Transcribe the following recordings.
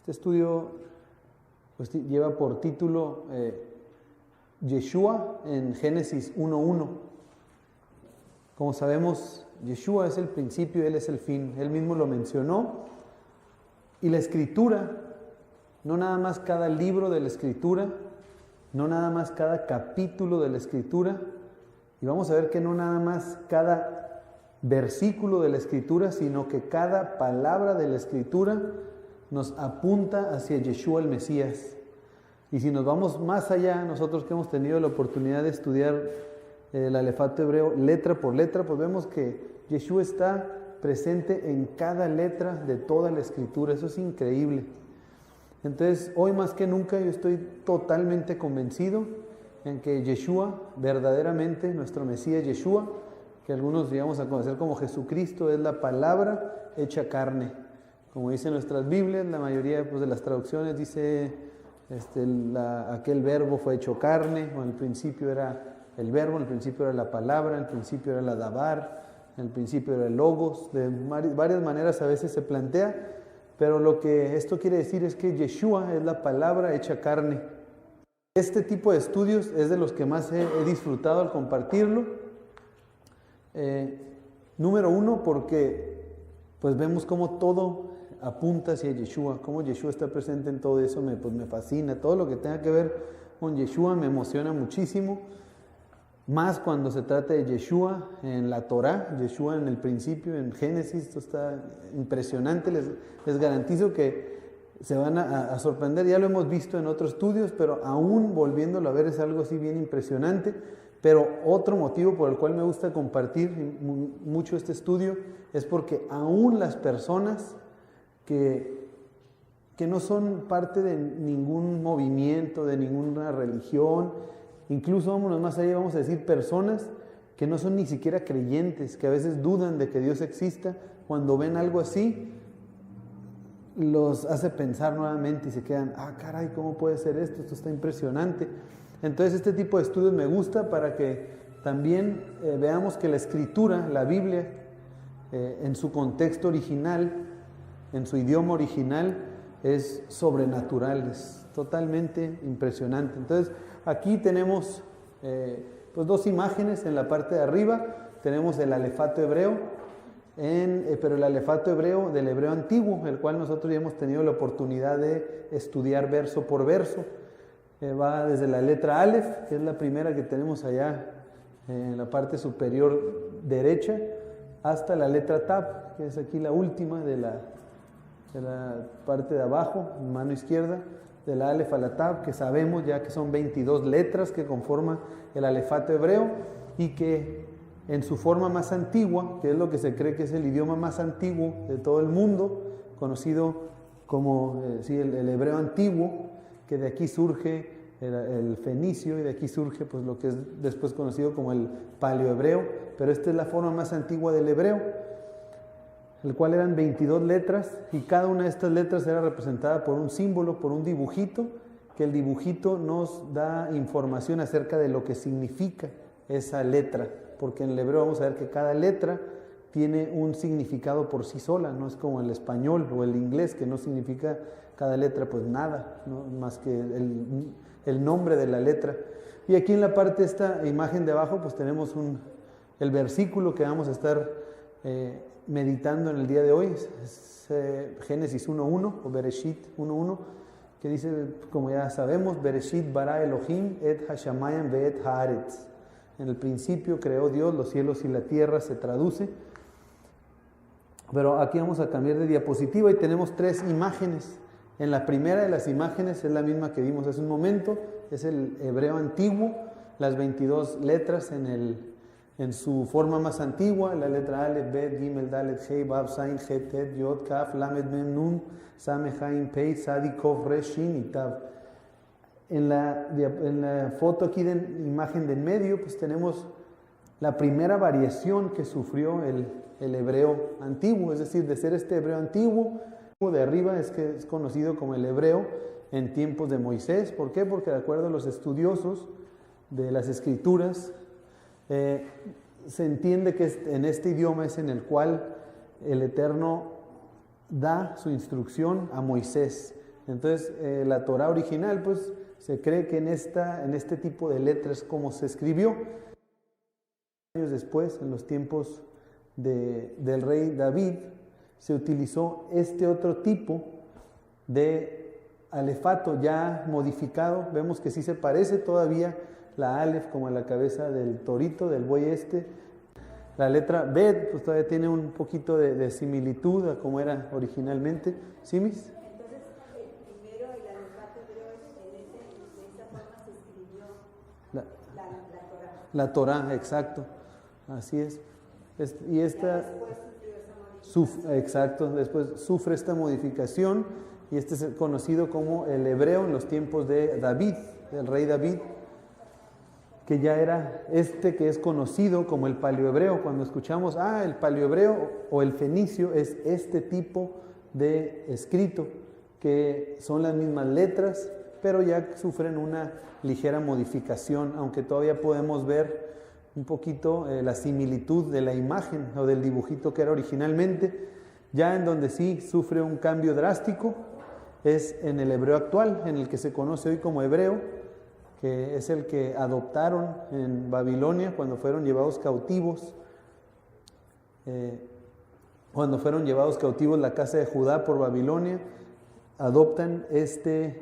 Este estudio pues, lleva por título Yeshua en Génesis 1:1. Como sabemos, Yeshua es el principio, Él es el fin. Él mismo lo mencionó. Y la Escritura, no nada más cada libro de la Escritura, no nada más cada capítulo de la Escritura, y vamos a ver que no nada más cada versículo de la Escritura, sino que cada palabra de la Escritura nos apunta hacia Yeshua el Mesías. Y si nos vamos más allá, nosotros que hemos tenido la oportunidad de estudiar el alefato hebreo letra por letra, pues vemos que Yeshua está presente en cada letra de toda la Escritura. Eso es increíble. Entonces, hoy más que nunca yo estoy totalmente convencido en que Yeshua, verdaderamente nuestro Mesías Yeshua, que algunos llegamos a conocer como Jesucristo, es la palabra hecha carne. Como dicen nuestras Biblias, la mayoría pues, de las traducciones dice aquel verbo fue hecho carne, o en el principio era el verbo, en el principio era la palabra, en el principio era la dabar, en el principio era el logos. De varias maneras a veces se plantea, pero lo que esto quiere decir es que Yeshua es la palabra hecha carne. Este tipo de estudios es de los que más he disfrutado al compartirlo. Número uno, porque pues vemos cómo todo apunta hacia Yeshua, cómo Yeshua está presente en todo eso, me fascina. Todo lo que tenga que ver con Yeshua me emociona muchísimo, más cuando se trata de Yeshua en la Torá, Yeshua en el principio, en Génesis. Esto está impresionante. Les garantizo que se van a sorprender. Ya lo hemos visto en otros estudios, pero aún volviéndolo a ver es algo así bien impresionante. Pero otro motivo por el cual me gusta compartir mucho este estudio es porque aún las personas que no son parte de ningún movimiento, de ninguna religión, incluso vámonos más allá, vamos a decir personas que no son ni siquiera creyentes, que a veces dudan de que Dios exista, cuando ven algo así, los hace pensar nuevamente y se quedan, caray, ¿cómo puede ser esto? Esto está impresionante. Entonces este tipo de estudios me gusta para que también veamos que la Escritura, la Biblia, en su contexto original, en su idioma original, es sobrenatural, es totalmente impresionante. Entonces aquí tenemos pues dos imágenes. En la parte de arriba tenemos el alefato hebreo, pero el alefato hebreo del hebreo antiguo, el cual nosotros ya hemos tenido la oportunidad de estudiar verso por verso. Va desde la letra Aleph, que es la primera que tenemos allá en la parte superior derecha, hasta la letra Tab, que es aquí la última de la parte de abajo, mano izquierda, de la Aleph a la Tab, que sabemos ya que son 22 letras que conforman el alefato hebreo, y que en su forma más antigua, que es lo que se cree que es el idioma más antiguo de todo el mundo, conocido como el hebreo antiguo, que de aquí surge el fenicio, y de aquí surge pues lo que es después conocido como el paleohebreo, pero esta es la forma más antigua del hebreo, el cual eran 22 letras, y cada una de estas letras era representada por un símbolo, por un dibujito, que el dibujito nos da información acerca de lo que significa esa letra, porque en el hebreo vamos a ver que cada letra tiene un significado por sí sola, no es como el español o el inglés, que no significa cada letra pues nada, ¿no? Más que el nombre de la letra. Y aquí en la parte de esta imagen de abajo pues tenemos el versículo que vamos a estar meditando en el día de hoy, es Génesis 1:1 o Bereshit 1:1, que dice, como ya sabemos, Bereshit bara Elohim et hashamayim ve'et haaretz. En el principio creó Dios los cielos y la tierra, se traduce. Pero aquí vamos a cambiar de diapositiva y tenemos tres imágenes. En la primera de las imágenes es la misma que vimos hace un momento, es el hebreo antiguo, las 22 letras en su forma más antigua, la letra Aleph, Bet, Gimel, Dalet, Hei, Vav, Zain, Het, Tet, Yod, Kaf, Lamed, Mem, Nun, Sameh, Haim, Pei, Sadi, Kof, Resh, Shin y Tav. En la foto aquí de imagen de en medio, pues tenemos la primera variación que sufrió el hebreo antiguo, es decir, de ser este hebreo antiguo, de arriba es que es conocido como el hebreo en tiempos de Moisés. ¿Por qué? Porque de acuerdo a los estudiosos de las Escrituras, se entiende que en este idioma es en el cual el Eterno da su instrucción a Moisés. Entonces, la Torá original, pues, se cree que en este tipo de letras como se escribió. Años después, en los tiempos del rey David, se utilizó este otro tipo de alefato ya modificado. Vemos que sí se parece todavía la alef como a la cabeza del torito, del buey este. La letra bet pues todavía tiene un poquito de similitud a como era originalmente. ¿Sí, mis? Entonces, primero el alefato hebreo, de esa forma se escribió la Torá. La Torá, exacto. Así es. Y esta... Exacto, después sufre esta modificación y este es conocido como el hebreo en los tiempos de David, del rey David, que ya era que es conocido como el paleohebreo. Cuando escuchamos, el paleohebreo o el fenicio es este tipo de escrito, que son las mismas letras, pero ya sufren una ligera modificación, aunque todavía podemos ver un poquito la similitud de la imagen o del dibujito que era originalmente. Ya en donde sí sufre un cambio drástico es en el hebreo actual, en el que se conoce hoy como hebreo, que es el que adoptaron en Babilonia cuando fueron llevados cautivos. Cuando fueron llevados cautivos la casa de Judá por Babilonia, adoptan que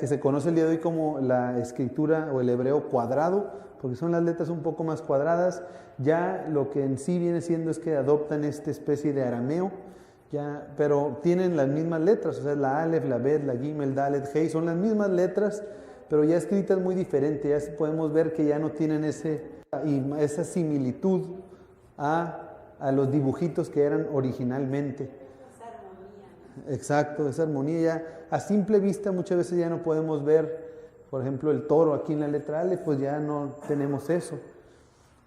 se conoce el día de hoy como la escritura o el hebreo cuadrado, porque son las letras un poco más cuadradas. Ya lo que en sí viene siendo es que adoptan esta especie de arameo, pero tienen las mismas letras, o sea, la alef, la bet, la gimel, dalet, hei, son las mismas letras, pero ya escritas muy diferente. Ya podemos ver que ya no tienen esa similitud a los dibujitos que eran originalmente. Esa armonía. Exacto, esa armonía ya a simple vista muchas veces ya no podemos ver. Por ejemplo, el toro aquí en la letra alef, pues ya no tenemos eso.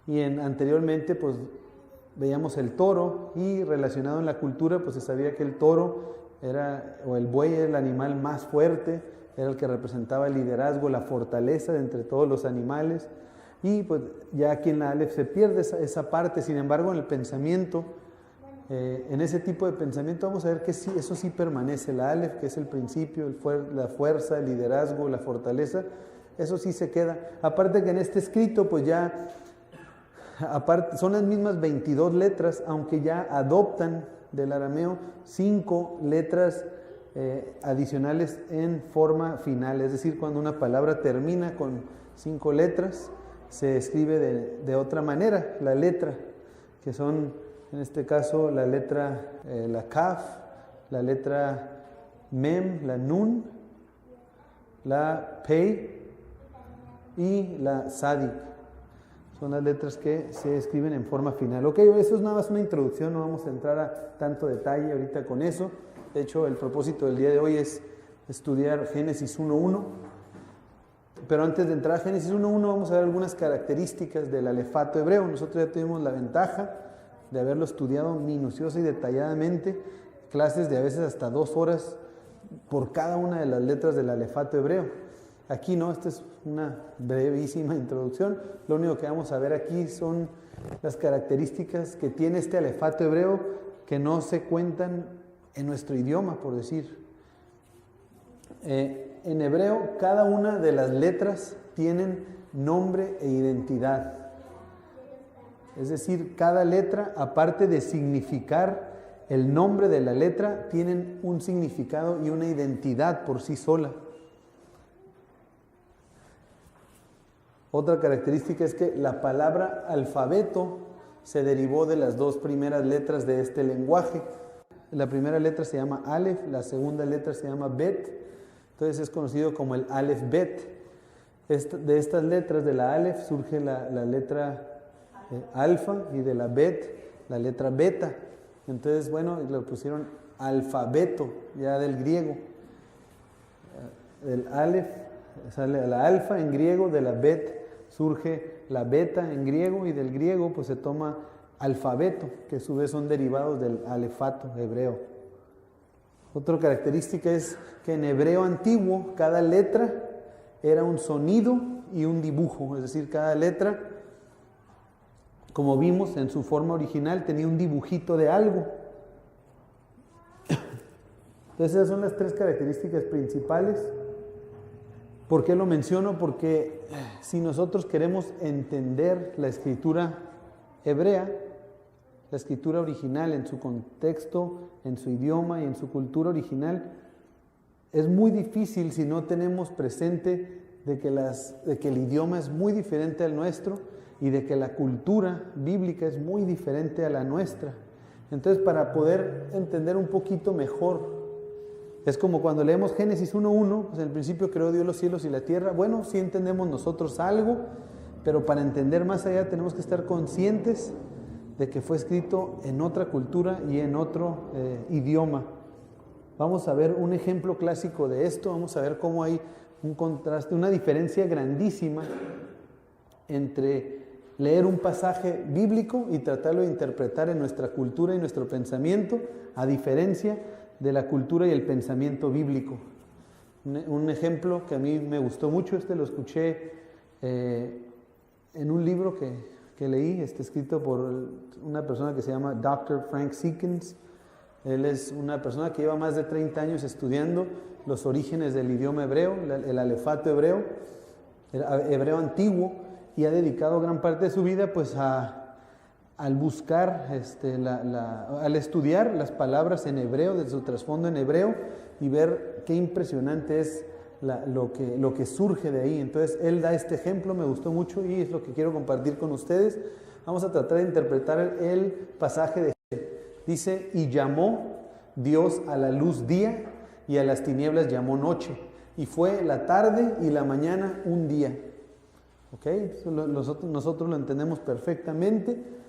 Y anteriormente, pues veíamos el toro y relacionado en la cultura, pues se sabía que el toro o el buey era el animal más fuerte, era el que representaba el liderazgo, la fortaleza de entre todos los animales. Y pues ya aquí en la alef se pierde esa parte. Sin embargo, en el pensamiento, en ese tipo de pensamiento vamos a ver que sí, eso sí permanece. La alef, que es el principio, la fuerza, el liderazgo, la fortaleza, eso sí se queda. Aparte que en este escrito, pues ya, son las mismas 22 letras, aunque ya adoptan del arameo 5 letras adicionales en forma final. Es decir, cuando una palabra termina con 5 letras, se escribe de otra manera la letra, que son, en este caso, la letra, la kaf, la letra mem, la nun, la pei y la sadik. Son las letras que se escriben en forma final. Ok, eso es nada más una introducción, no vamos a entrar a tanto detalle ahorita con eso. De hecho, el propósito del día de hoy es estudiar Génesis 1.1. Pero antes de entrar a Génesis 1.1 vamos a ver algunas características del alefato hebreo. Nosotros ya tuvimos la ventaja de haberlo estudiado minuciosa y detalladamente, clases de a veces hasta 2 horas por cada una de las letras del alefato hebreo. Aquí no, esta es una brevísima introducción. Lo único que vamos a ver aquí son las características que tiene este alefato hebreo que no se cuentan en nuestro idioma, por decir. En hebreo, cada una de las letras tienen nombre e identidad. Es decir, cada letra, aparte de significar el nombre de la letra, tienen un significado y una identidad por sí sola. Otra característica es que la palabra alfabeto se derivó de las 2 primeras letras de este lenguaje. La primera letra se llama Aleph, la segunda letra se llama Bet. Entonces es conocido como el Aleph Bet. De estas letras, de la Aleph, surge la letra alfa y de la Bet, la letra beta. Entonces, bueno, le pusieron alfabeto, ya del griego. Del Aleph sale la alfa en griego, de la Bet surge la beta en griego y del griego pues se toma alfabeto, que a su vez son derivados del alefato hebreo. Otra característica es que en hebreo antiguo cada letra era un sonido y un dibujo, es decir, cada letra, como vimos en su forma original, tenía un dibujito de algo. Entonces esas son las tres características principales. ¿Por qué lo menciono? Porque si nosotros queremos entender la escritura hebrea, la escritura original en su contexto, en su idioma y en su cultura original, es muy difícil si no tenemos presente de que el idioma es muy diferente al nuestro y de que la cultura bíblica es muy diferente a la nuestra. Entonces, para poder entender un poquito mejor, es como cuando leemos Génesis 1:1, pues en el principio creó Dios los cielos y la tierra. Bueno, sí entendemos nosotros algo, pero para entender más allá tenemos que estar conscientes de que fue escrito en otra cultura y en otro idioma. Vamos a ver un ejemplo clásico de esto, vamos a ver cómo hay un contraste, una diferencia grandísima entre leer un pasaje bíblico y tratarlo de interpretar en nuestra cultura y nuestro pensamiento, a diferencia de la cultura y el pensamiento bíblico. Un ejemplo que a mí me gustó mucho, lo escuché en un libro que leí, escrito por una persona que se llama Dr. Frank Seekins. Él es una persona que lleva más de 30 años estudiando los orígenes del idioma hebreo, el alefato hebreo, el hebreo antiguo, y ha dedicado gran parte de su vida pues al buscar, al estudiar las palabras en hebreo, de su trasfondo en hebreo, y ver qué impresionante es lo que surge de ahí. Entonces él da este ejemplo, me gustó mucho y es lo que quiero compartir con ustedes. Vamos a tratar de interpretar el pasaje de dice, y llamó Dios a la luz día y a las tinieblas llamó noche, y fue la tarde y la mañana un día. ¿Ok? Nosotros lo entendemos perfectamente,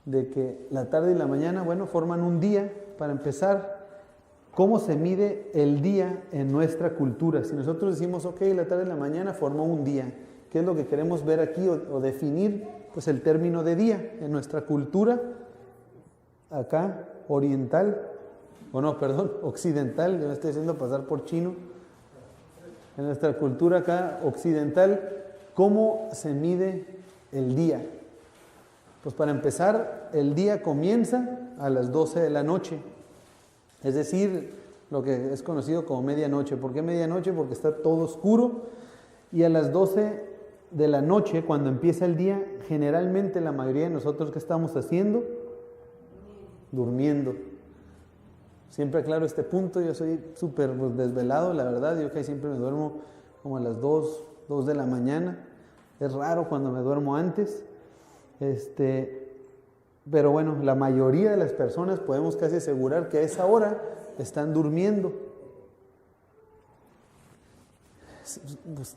de que la tarde y la mañana, bueno, forman un día. Para empezar, ¿cómo se mide el día en nuestra cultura? Si nosotros decimos, ok, la tarde y la mañana formó un día, ¿qué es lo que queremos ver aquí o definir? Pues el término de día en nuestra cultura, acá, occidental, yo me estoy haciendo pasar por chino, en nuestra cultura acá, occidental, ¿cómo se mide el día? Pues para empezar, el día comienza a las 12 de la noche, es decir, lo que es conocido como medianoche. ¿Por qué medianoche? Porque está todo oscuro, y a las 12 de la noche, cuando empieza el día, generalmente la mayoría de nosotros, ¿qué estamos haciendo? Durmiendo. Siempre aclaro este punto, yo soy súper desvelado, la verdad, yo casi siempre me duermo como a las 2 de la mañana, es raro cuando me duermo antes, pero bueno, la mayoría de las personas podemos casi asegurar que a esa hora están durmiendo. Pues,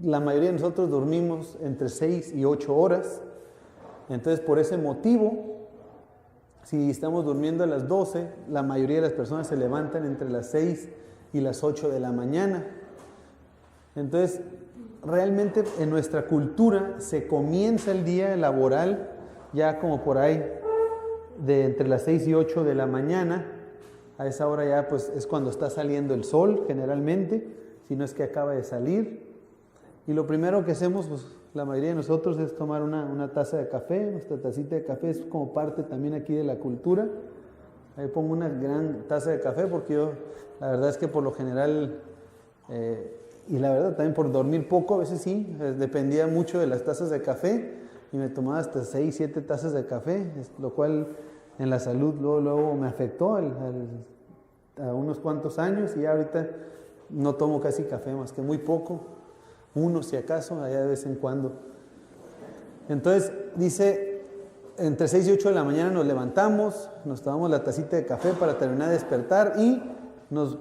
la mayoría de nosotros dormimos entre 6 y 8 horas, entonces por ese motivo, si estamos durmiendo a las 12, la mayoría de las personas se levantan entre las 6 y las 8 de la mañana. Entonces, realmente en nuestra cultura se comienza el día laboral ya como por ahí de entre las 6 y 8 de la mañana. A esa hora ya pues es cuando está saliendo el sol generalmente, si no es que acaba de salir. Y lo primero que hacemos, pues la mayoría de nosotros, es tomar una taza de café. Nuestra tacita de café es como parte también aquí de la cultura. Ahí pongo una gran taza de café porque yo, la verdad es que por lo general, y la verdad también por dormir poco, a veces sí, dependía mucho de las tazas de café y me tomaba hasta 6, 7 tazas de café, lo cual en la salud luego me afectó a unos cuantos años, y ya ahorita no tomo casi café más que muy poco, uno si acaso, allá de vez en cuando. Entonces dice, entre 6 y 8 de la mañana nos levantamos, nos tomamos la tacita de café para terminar de despertar y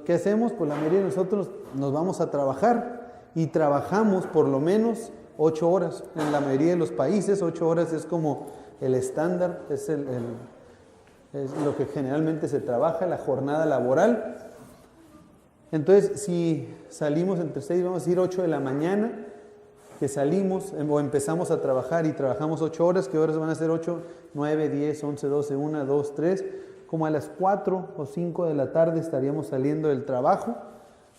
¿qué hacemos? Pues la mayoría de nosotros nos vamos a trabajar y trabajamos por lo menos 8 horas. En la mayoría de los países 8 horas es como el estándar, es lo que generalmente se trabaja, la jornada laboral. Entonces, si salimos entre 6, vamos a decir 8 de la mañana, que salimos o empezamos a trabajar y trabajamos 8 horas, ¿qué horas van a ser 8? 9, 10, 11, 12, 1, 2, 3. Como a las 4 o 5 de la tarde estaríamos saliendo del trabajo.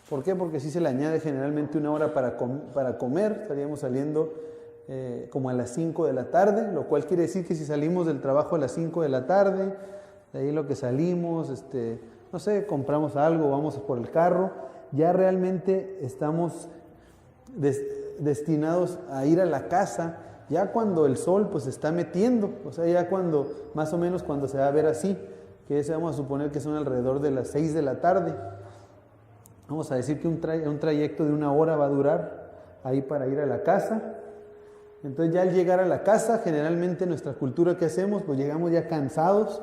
¿Por qué? Porque sí se le añade generalmente una hora para comer. Estaríamos saliendo como a las 5 de la tarde, lo cual quiere decir que si salimos del trabajo a las 5 de la tarde, de ahí lo que salimos, no sé, compramos algo, vamos por el carro, ya realmente estamos destinados a ir a la casa, ya cuando el sol pues se está metiendo, o sea, ya cuando, más o menos cuando se va a ver así, que vamos a suponer que son alrededor de las 6 de la tarde. Vamos a decir que un trayecto de 1 hora va a durar ahí para ir a la casa. Entonces ya al llegar a la casa, generalmente nuestra cultura, ¿qué hacemos? Pues llegamos ya cansados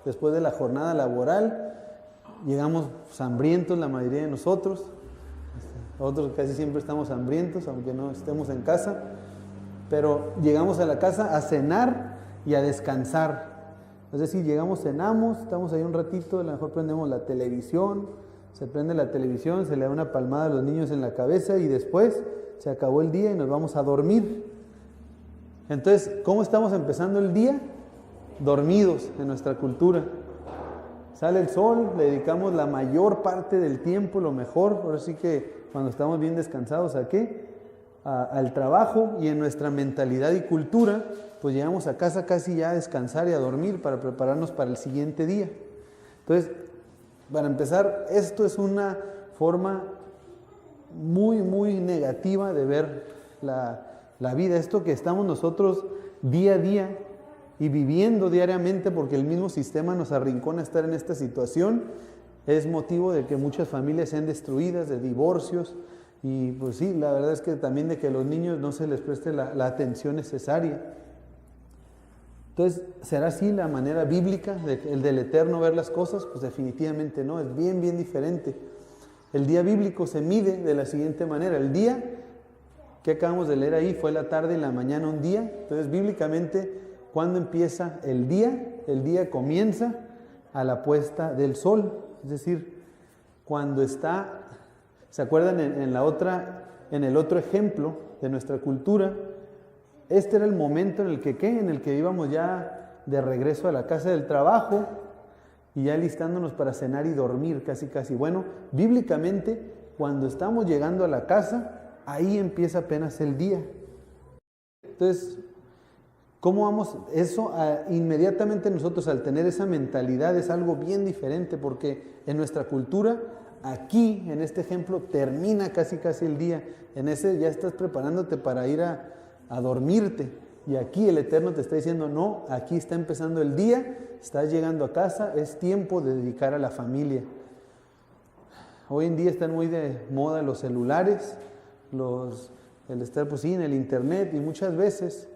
después de la jornada laboral, llegamos hambrientos la mayoría de nosotros. Nosotros casi siempre estamos hambrientos, aunque no estemos en casa, pero llegamos a la casa a cenar y a descansar. Es decir, llegamos, cenamos, estamos ahí un ratito, a lo mejor prendemos la televisión, se prende la televisión, se le da una palmada a los niños en la cabeza y después se acabó el día y nos vamos a dormir. Entonces, ¿cómo estamos empezando el día? Dormidos en nuestra cultura. Sale el sol, le dedicamos la mayor parte del tiempo, lo mejor, ahora sí que cuando estamos bien descansados, ¿a qué? Al trabajo, y en nuestra mentalidad y cultura, pues llegamos a casa casi ya a descansar y a dormir para prepararnos para el siguiente día. Entonces, para empezar, esto es una forma muy, muy negativa de ver la vida. Esto que estamos nosotros día a día y viviendo diariamente, porque el mismo sistema nos arrincona a estar en esta situación, es motivo de que muchas familias sean destruidas, de divorcios, y pues sí, la verdad es que también de que a los niños no se les preste la atención necesaria. Entonces, ¿será así la manera bíblica el del Eterno ver las cosas? Pues definitivamente no, es bien, bien diferente. El día bíblico se mide de la siguiente manera. El día que acabamos de leer ahí fue la tarde y la mañana un día. Entonces, bíblicamente, ¿cuándo empieza el día? El día comienza a la puesta del sol. Es decir, cuando está, ¿se acuerdan en el otro ejemplo de nuestra cultura? Este era el momento en el que, ¿qué? En el que íbamos ya de regreso a la casa del trabajo y ya listándonos para cenar y dormir casi casi. Bueno, bíblicamente, cuando estamos llegando a la casa, ahí empieza apenas el día. Entonces, ¿cómo vamos? Eso inmediatamente nosotros al tener esa mentalidad es algo bien diferente, porque en nuestra cultura, aquí, en este ejemplo, termina casi casi el día. En ese ya estás preparándote para ir a dormirte. Y aquí el Eterno te está diciendo, no, aquí está empezando el día, estás llegando a casa, es tiempo de dedicar a la familia. Hoy en día están muy de moda los celulares, el estar pues sí en el internet, y muchas veces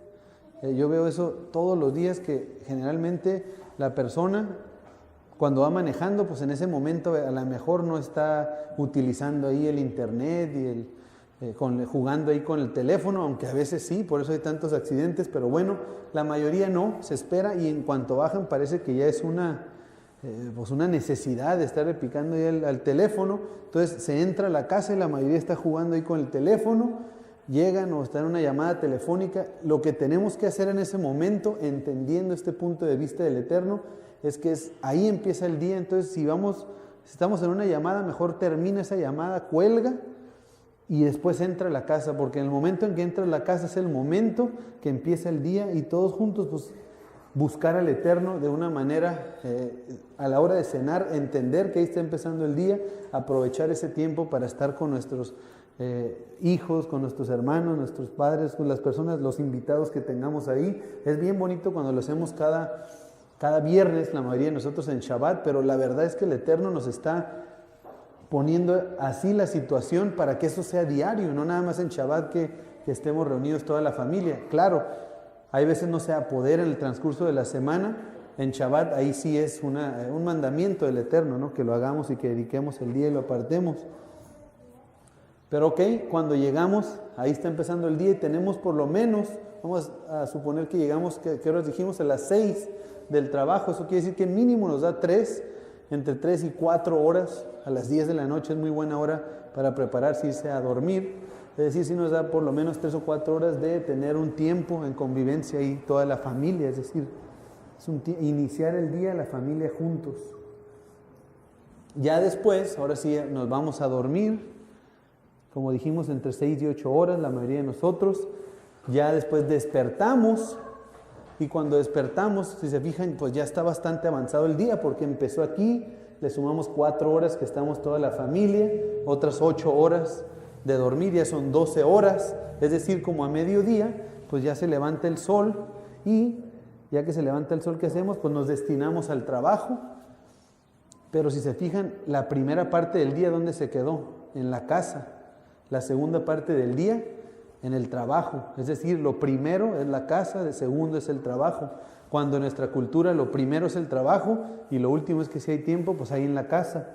yo veo eso todos los días, que generalmente la persona cuando va manejando, pues en ese momento a lo mejor no está utilizando ahí el internet y jugando ahí con el teléfono, aunque a veces sí, por eso hay tantos accidentes, pero bueno, la mayoría no, se espera, y en cuanto bajan parece que ya es una necesidad de estar picando ahí al teléfono. Entonces se entra a la casa y la mayoría está jugando ahí con el teléfono, llegan o están en una llamada telefónica. Lo que tenemos que hacer en ese momento, entendiendo este punto de vista del Eterno, es que ahí empieza el día. Entonces si estamos en una llamada, mejor termina esa llamada, cuelga y después entra a la casa, porque en el momento en que entra a la casa es el momento que empieza el día, y todos juntos pues buscar al Eterno de una manera, a la hora de cenar, entender que ahí está empezando el día, aprovechar ese tiempo para estar con nuestros hijos, con nuestros hermanos, nuestros padres, con las personas, los invitados que tengamos ahí. Es bien bonito cuando lo hacemos cada viernes, la mayoría de nosotros en Shabbat, pero la verdad es que el Eterno nos está poniendo así la situación para que eso sea diario, no nada más en Shabbat que estemos reunidos toda la familia. Claro, hay veces no se va a poder en el transcurso de la semana. En Shabbat ahí sí es un mandamiento del Eterno, ¿no? Que lo hagamos y que dediquemos el día y lo apartemos. Pero ok, cuando llegamos, ahí está empezando el día y tenemos por lo menos, vamos a suponer que llegamos, ¿qué horas dijimos? A las 6 del trabajo. Eso quiere decir que mínimo nos da entre 3 y 4 horas. A las 10 de la noche es muy buena hora para prepararse, irse a dormir. Es decir, si nos da por lo menos 3 o 4 horas de tener un tiempo en convivencia ahí toda la familia. Es decir, iniciar el día la familia juntos. Ya después, ahora sí nos vamos a dormir, como dijimos, entre 6 y 8 horas la mayoría de nosotros. Ya después despertamos, y cuando despertamos, si se fijan, pues ya está bastante avanzado el día, porque empezó aquí le sumamos 4 horas que estamos toda la familia, otras 8 horas de dormir, ya son 12 horas, es decir, como a mediodía, pues ya se levanta el sol y ya que se levanta el sol, ¿qué hacemos? Pues nos destinamos al trabajo, pero si se fijan, la primera parte del día, ¿dónde se quedó? En la casa. La segunda parte del día, en el trabajo, es decir, lo primero es la casa, el segundo es el trabajo. Cuando en nuestra cultura lo primero es el trabajo y lo último es que si hay tiempo, pues ahí en la casa.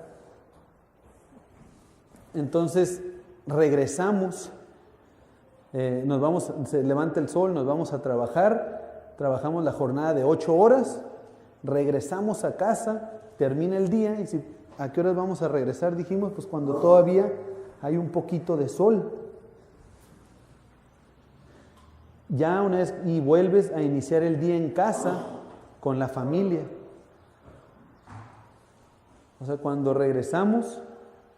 Entonces regresamos, se levanta el sol, nos vamos a trabajar, trabajamos la jornada de 8 horas, regresamos a casa, termina el día y ¿a qué horas vamos a regresar? Dijimos, pues cuando todavía hay un poquito de sol. Ya una vez y vuelves a iniciar el día en casa con la familia. O sea, cuando regresamos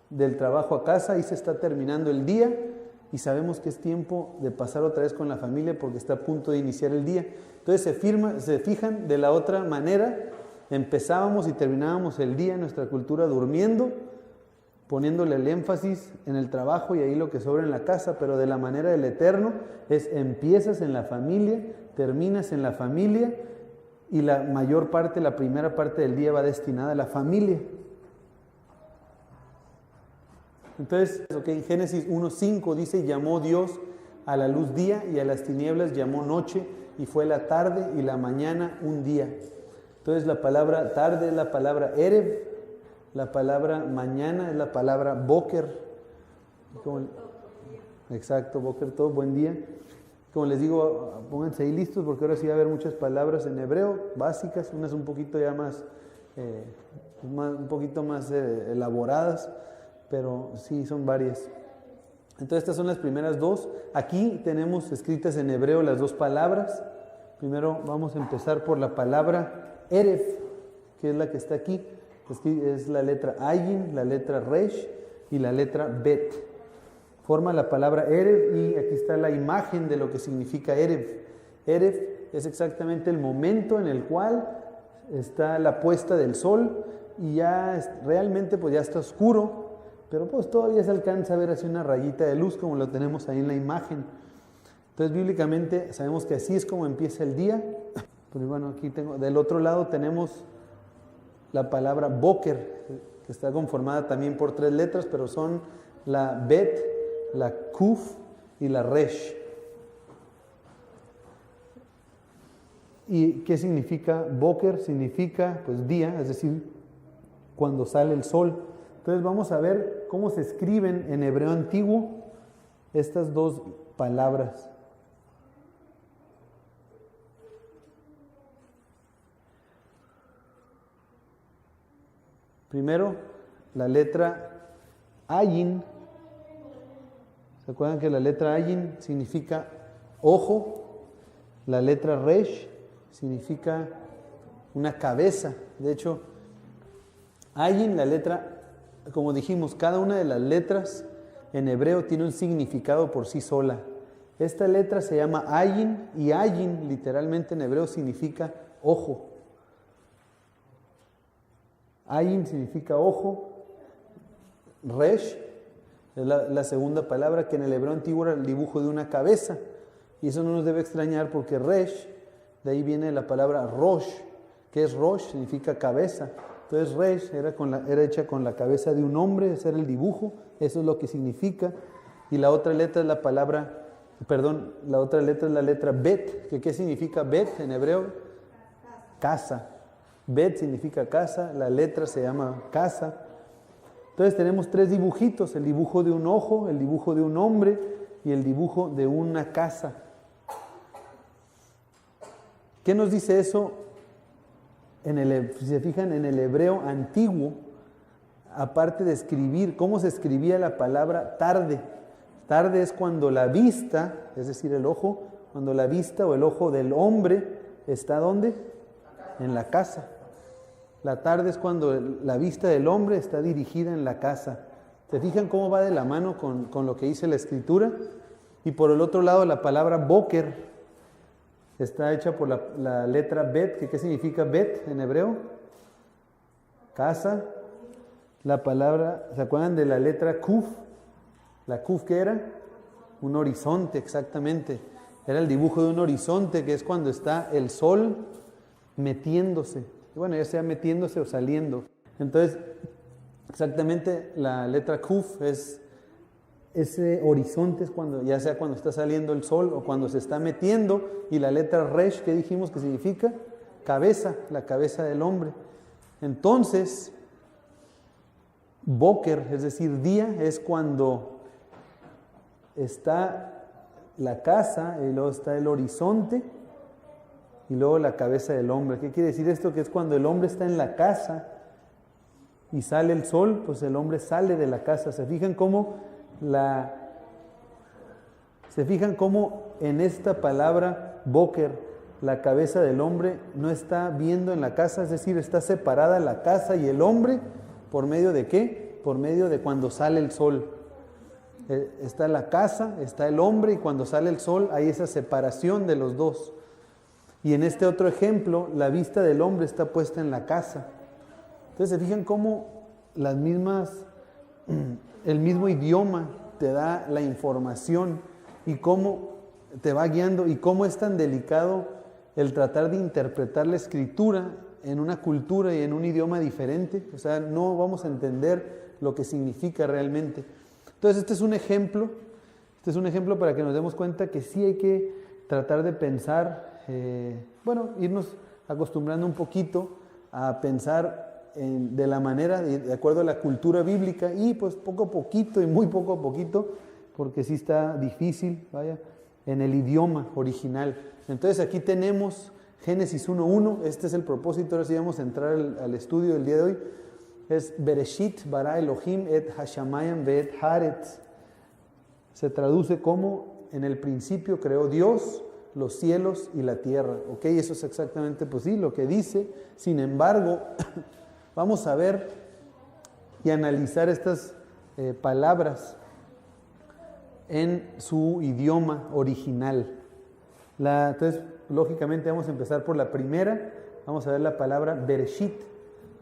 del trabajo a casa, ahí se está terminando el día y sabemos que es tiempo de pasar otra vez con la familia porque está a punto de iniciar el día. Entonces se fijan de la otra manera, empezábamos y terminábamos el día en nuestra cultura durmiendo, poniéndole el énfasis en el trabajo y ahí lo que sobra en la casa, pero de la manera del Eterno es empiezas en la familia, terminas en la familia y la mayor parte, la primera parte del día va destinada a la familia. Entonces, en Génesis 1:5 dice, llamó Dios a la luz día y a las tinieblas llamó noche y fue la tarde y la mañana un día. Entonces la palabra tarde es la palabra Erev, la palabra mañana es la palabra Boker. Exacto, Boker todo, buen día. Como les digo, pónganse ahí listos porque ahora sí va a haber muchas palabras en hebreo básicas, unas un poquito ya más elaboradas, pero sí son varias. Entonces estas son las primeras dos. Aquí tenemos escritas en hebreo las dos palabras. Primero vamos a empezar por la palabra Erev, que es la que está aquí. Es la letra Ayin, la letra Resh y la letra Bet. Forma la palabra Erev y aquí está la imagen de lo que significa Erev. Erev es exactamente el momento en el cual está la puesta del sol y ya realmente pues ya está oscuro, pero pues todavía se alcanza a ver así una rayita de luz como lo tenemos ahí en la imagen. Entonces bíblicamente sabemos que así es como empieza el día. Pues bueno, aquí del otro lado tenemos la palabra Boker, que está conformada también por 3 letras, pero son la Bet, la Kuf y la Resh. ¿Y qué significa Boker? Significa pues día, es decir, cuando sale el sol. Entonces vamos a ver cómo se escriben en hebreo antiguo estas dos palabras. Primero, la letra Ayin. ¿Se acuerdan que la letra Ayin significa ojo? La letra Resh significa una cabeza. De hecho, Ayin, la letra, como dijimos, cada una de las letras en hebreo tiene un significado por sí sola. Esta letra se llama Ayin y Ayin literalmente en hebreo significa ojo. Ayin significa ojo. Resh es la segunda palabra que en el hebreo antiguo era el dibujo de una cabeza. Y eso no nos debe extrañar porque Resh, de ahí viene la palabra Rosh, que es Rosh, significa cabeza. Entonces Resh era hecha con la cabeza de un hombre, ese era el dibujo, eso es lo que significa. Y la otra letra es la letra Bet, que ¿qué significa Bet en hebreo? Casa. Bet significa casa, la letra se llama casa. Entonces tenemos 3 dibujitos, el dibujo de un ojo, el dibujo de un hombre y el dibujo de una casa. ¿Qué nos dice eso? Si se fijan en el hebreo antiguo, aparte de escribir, ¿cómo se escribía la palabra tarde? Tarde es cuando la vista, es decir, el ojo, cuando la vista o el ojo del hombre está ¿dónde? En la casa. La tarde es cuando la vista del hombre está dirigida en la casa. ¿Se fijan cómo va de la mano con lo que dice la Escritura? Y por el otro lado, la palabra Boker está hecha por la letra Bet, que ¿qué significa Bet en hebreo? Casa. la palabra, ¿se acuerdan de la letra Kuf? ¿La Kuf qué era? Un horizonte, exactamente. Era el dibujo de un horizonte, que es cuando está el sol metiéndose. Bueno, ya sea metiéndose o saliendo. Entonces, exactamente la letra Kuf es ese horizonte, es cuando, ya sea cuando está saliendo el sol o cuando se está metiendo. Y la letra Resh, ¿qué dijimos que significa? Cabeza, la cabeza del hombre. Entonces, Boker, es decir, día, es cuando está la casa y luego está el horizonte y luego la cabeza del hombre. ¿Qué quiere decir esto? Que es cuando el hombre está en la casa y sale el sol, pues el hombre sale de la casa. ¿Se fijan cómo en esta palabra Boker, la cabeza del hombre no está viendo en la casa? Es decir, está separada la casa y el hombre. ¿Por medio de qué? Por medio de cuando sale el sol. Está la casa, está el hombre, y cuando sale el sol hay esa separación de los dos. Y en este otro ejemplo, la vista del hombre está puesta en la casa. Entonces, se fijan cómo el mismo idioma te da la información y cómo te va guiando, y cómo es tan delicado el tratar de interpretar la escritura en una cultura y en un idioma diferente. O sea, no vamos a entender lo que significa realmente. Entonces, este es un ejemplo para que nos demos cuenta que sí hay que tratar de pensar, irnos acostumbrando un poquito a pensar de la manera, de acuerdo a la cultura bíblica, y pues poco a poquito y muy poco a poquito, porque sí está difícil, en el idioma original. Entonces, aquí tenemos Génesis 1.1, este es el propósito. Ahora sí vamos a entrar al estudio del día de hoy. Es Bereshit bara Elohim et hashamayim ve'et haaretz. Se traduce como: en el principio creó Dios los cielos y la tierra. ¿Ok? Eso es exactamente, pues sí, lo que dice. Sin embargo, vamos a ver y analizar estas palabras en su idioma original. Entonces, lógicamente vamos a empezar por la primera. Vamos a ver la palabra Bereshit.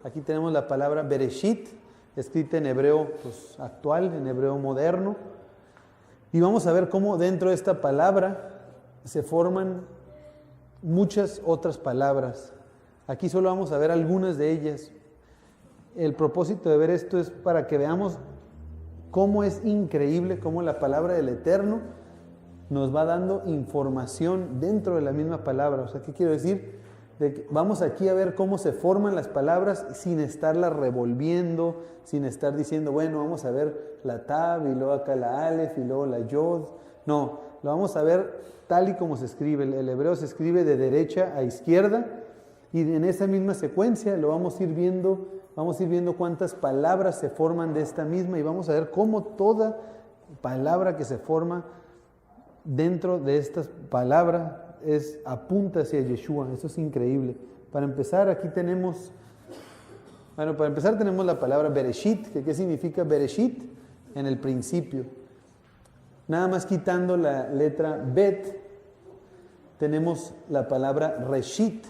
Aquí tenemos la palabra Bereshit, escrita en hebreo actual, en hebreo moderno. Y vamos a ver cómo dentro de esta palabra se forman muchas otras palabras. Aquí solo vamos a ver algunas de ellas. El propósito de ver esto es para que veamos cómo es increíble cómo la palabra del Eterno nos va dando información dentro de la misma palabra. O sea, ¿qué quiero decir? Vamos aquí a ver cómo se forman las palabras sin estarlas revolviendo, sin estar diciendo, bueno, vamos a ver la Tab y luego acá la Aleph y luego la Yod. No, lo vamos a ver tal y como se escribe. El hebreo se escribe de derecha a izquierda, y en esa misma secuencia lo vamos a ir viendo cuántas palabras se forman de esta misma, y vamos a ver cómo toda palabra que se forma dentro de estas palabras apunta hacia Yeshua. Eso es increíble. Para empezar, aquí tenemos la palabra Bereshit. ¿Qué significa Bereshit? En el principio. Nada más quitando la letra Bet, tenemos la palabra Reshit.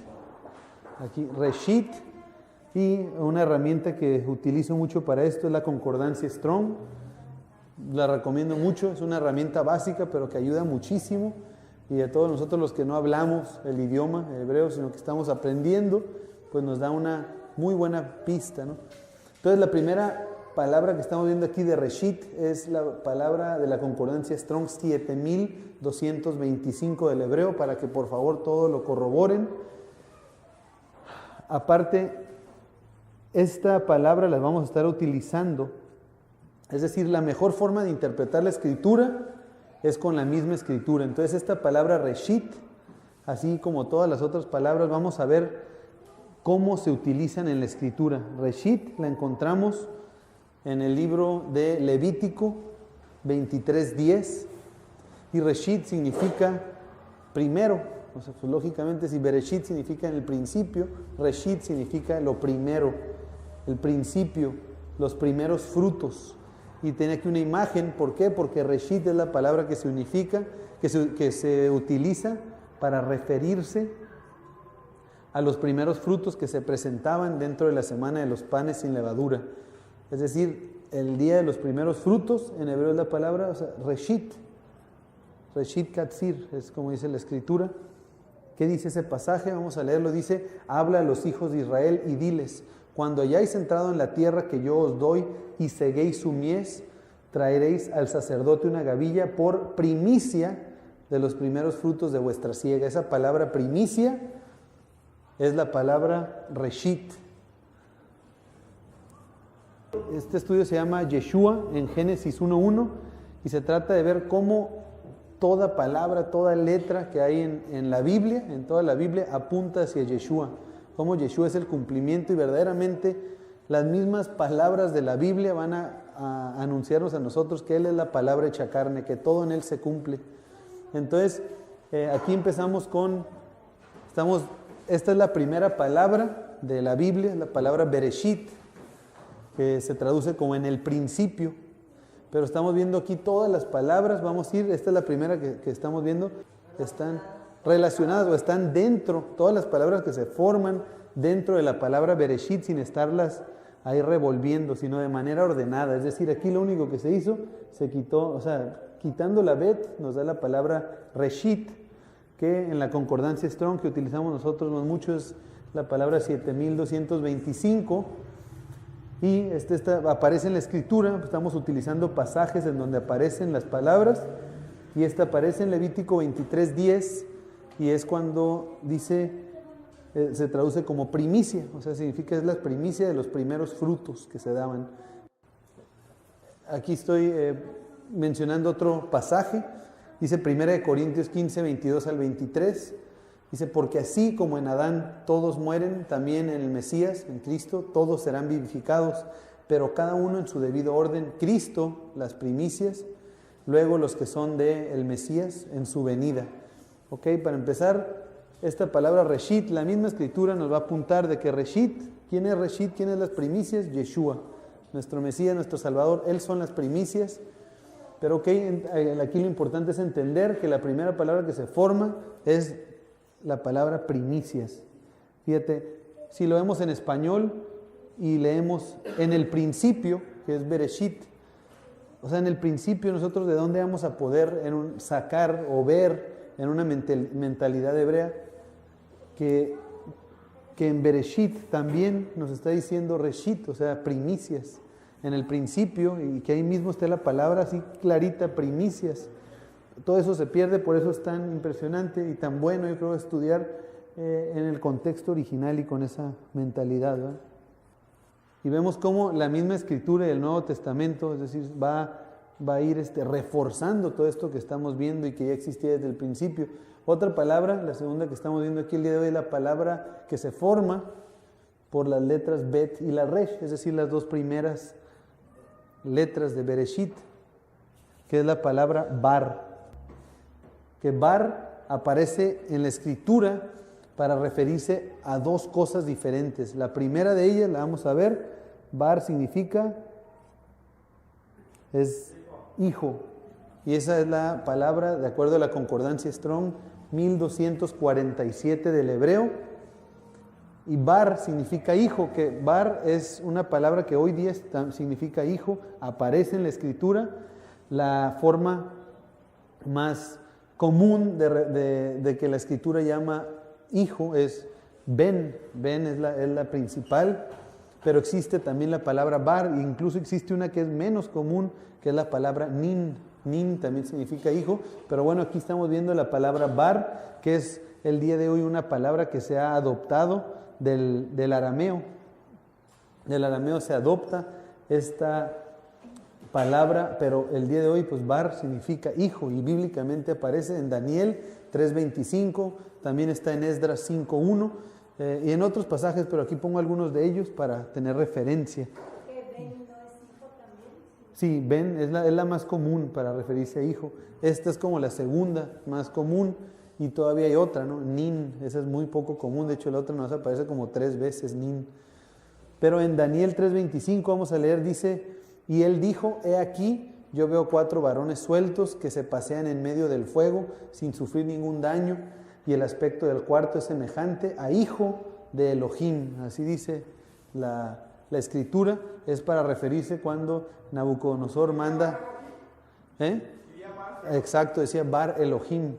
Aquí, Reshit. Y una herramienta que utilizo mucho para esto es la concordancia Strong. La recomiendo mucho. Es una herramienta básica, pero que ayuda muchísimo. Y a todos nosotros los que no hablamos el idioma hebreo, sino que estamos aprendiendo, pues nos da una muy buena pista, ¿no? Entonces, la primera palabra que estamos viendo aquí de Reshit es la palabra de la concordancia Strong 7225 del hebreo, para que por favor todo lo corroboren. Aparte, esta palabra la vamos a estar utilizando, es decir, la mejor forma de interpretar la escritura es con la misma escritura. Entonces, esta palabra Reshit, así como todas las otras palabras, vamos a ver cómo se utilizan en la escritura. Reshit la encontramos en el libro de Levítico 23:10, y Reshit significa primero. O sea, pues lógicamente, si Bereshit significa en el principio, Reshit significa lo primero, el principio, los primeros frutos. Y tiene aquí una imagen. ¿Por qué? Porque Reshit es la palabra que se unifica, que se utiliza para referirse a los primeros frutos que se presentaban dentro de la semana de los panes sin levadura. es decir, el día de los primeros frutos, en hebreo es la palabra, o sea, Reshit Katzir, es como dice la escritura. ¿Qué dice ese pasaje? Vamos a leerlo. Dice: habla a los hijos de Israel y diles: cuando hayáis entrado en la tierra que yo os doy y seguéis su mies, traeréis al sacerdote una gavilla por primicia de los primeros frutos de vuestra siega. Esa palabra primicia es la palabra Reshit. Este estudio se llama Yeshua en Génesis 1:1 y se trata de ver cómo toda palabra, toda letra que hay en la Biblia, en toda la Biblia, apunta hacia Yeshua. Cómo Yeshua es el cumplimiento y verdaderamente las mismas palabras de la Biblia van a anunciarnos a nosotros que Él es la palabra hecha carne, que todo en Él se cumple. Entonces, aquí empezamos esta es la primera palabra de la Biblia, la palabra Bereshit, que se traduce como en el principio. Pero estamos viendo aquí todas las palabras, vamos a ir, esta es la primera que estamos viendo, están relacionadas o están dentro, todas las palabras que se forman dentro de la palabra Bereshit sin estarlas ahí revolviendo, sino de manera ordenada. Es decir, aquí lo único que se hizo, se quitó, o sea, quitando la bet nos da la palabra Reshit, que en la concordancia Strong que utilizamos nosotros no mucho es la palabra 7225. Y aparece en la escritura, estamos utilizando pasajes en donde aparecen las palabras, y esta aparece en Levítico 23:10, y es cuando dice, se traduce como primicia, o sea, significa es la primicia de los primeros frutos que se daban. Aquí estoy mencionando otro pasaje, dice 1 Corintios 15:22-23, dice: porque así como en Adán todos mueren, también en el Mesías, en Cristo, todos serán vivificados, pero cada uno en su debido orden. Cristo, las primicias, luego los que son del Mesías en su venida. Ok, para empezar, esta palabra Reshit, la misma escritura nos va a apuntar de que Reshit, ¿quién es Reshit? ¿Quién es las primicias? Yeshua, nuestro Mesías, nuestro Salvador, Él son las primicias. Pero ok, aquí lo importante es entender que la primera palabra que se forma es la palabra primicias. Fíjate, si lo vemos en español y leemos en el principio, que es Bereshit, o sea, en el principio nosotros de dónde vamos a poder sacar o ver en una mentalidad hebrea que en Bereshit también nos está diciendo Reshit, o sea, primicias, en el principio, y que ahí mismo esté la palabra así clarita, primicias. Todo eso se pierde, por eso es tan impresionante y tan bueno, yo creo, estudiar en el contexto original y con esa mentalidad, ¿verdad? Y vemos cómo la misma escritura del Nuevo Testamento, es decir, va a ir reforzando todo esto que estamos viendo y que ya existía desde el principio. Otra palabra, la segunda que estamos viendo aquí el día de hoy, es la palabra que se forma por las letras Bet y la Resh, es decir, las dos primeras letras de Bereshit, que es la palabra Bar. Que Bar aparece en la escritura para referirse a dos cosas diferentes. La primera de ellas, la vamos a ver, Bar significa, es hijo, y esa es la palabra, de acuerdo a la concordancia Strong, 1247 del hebreo, y Bar significa hijo, que Bar es una palabra que hoy día significa hijo, aparece en la escritura. La forma más común de que la escritura llama hijo es Ben es la principal, pero existe también la palabra Bar, e incluso existe una que es menos común, que es la palabra Nin también significa hijo, pero bueno, aquí estamos viendo la palabra Bar, que es el día de hoy una palabra que se ha adoptado del arameo. Del arameo se adopta esta palabra, pero el día de hoy pues Bar significa hijo, y bíblicamente aparece en Daniel 3:25, también está en Esdras 5:1 y en otros pasajes, pero aquí pongo algunos de ellos para tener referencia. ¿Ben no es hijo también? Sí, Ben es la más común para referirse a hijo. Esta es como la segunda más común, y todavía hay otra, ¿no? Nin, esa es muy poco común, de hecho la otra nos aparece como 3 veces, Nin. Pero en Daniel 3:25 vamos a leer, dice: y él dijo, he aquí, yo veo 4 varones sueltos que se pasean en medio del fuego sin sufrir ningún daño, y el aspecto del cuarto es semejante a hijo de Elohim. Así dice la la escritura es para referirse cuando Nabucodonosor manda... Exacto, decía Bar Elohim.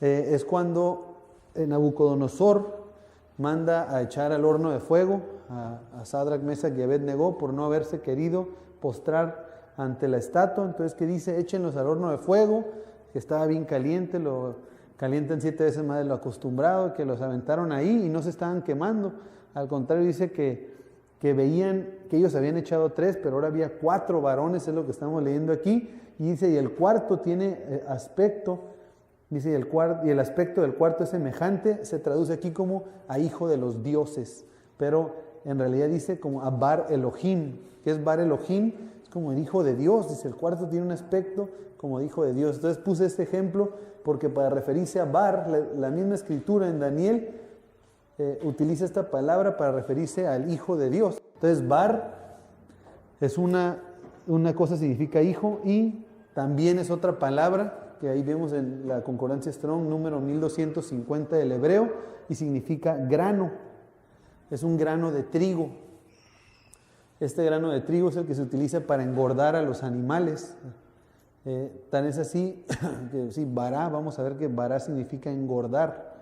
Es cuando Nabucodonosor manda a echar al horno de fuego a Sadrach, Mesach y Abed-Negó por no haberse querido postrar ante la estatua. Entonces, ¿qué dice? Échenlos al horno de fuego, que estaba bien caliente, lo calientan 7 veces más de lo acostumbrado, que los aventaron ahí y no se estaban quemando. Al contrario, dice que veían que ellos habían echado 3, pero ahora había 4 varones, es lo que estamos leyendo aquí. Y dice, y el cuarto tiene aspecto, dice, y el aspecto del cuarto es semejante, se traduce aquí como a hijo de los dioses, pero en realidad dice como a Bar Elohim. ¿Qué es Bar Elohim? Es como el hijo de Dios, dice, el cuarto tiene un aspecto como de hijo de Dios. Entonces puse este ejemplo porque para referirse a Bar, la misma escritura en Daniel utiliza esta palabra para referirse al hijo de Dios. Entonces Bar es una cosa, significa hijo, y también es otra palabra que ahí vemos en la concordancia Strong número 1250 del hebreo, y significa grano. Es un grano de trigo. Este grano de trigo es el que se utiliza para engordar a los animales. Tan es así que sí, bará, vamos a ver que bará significa engordar.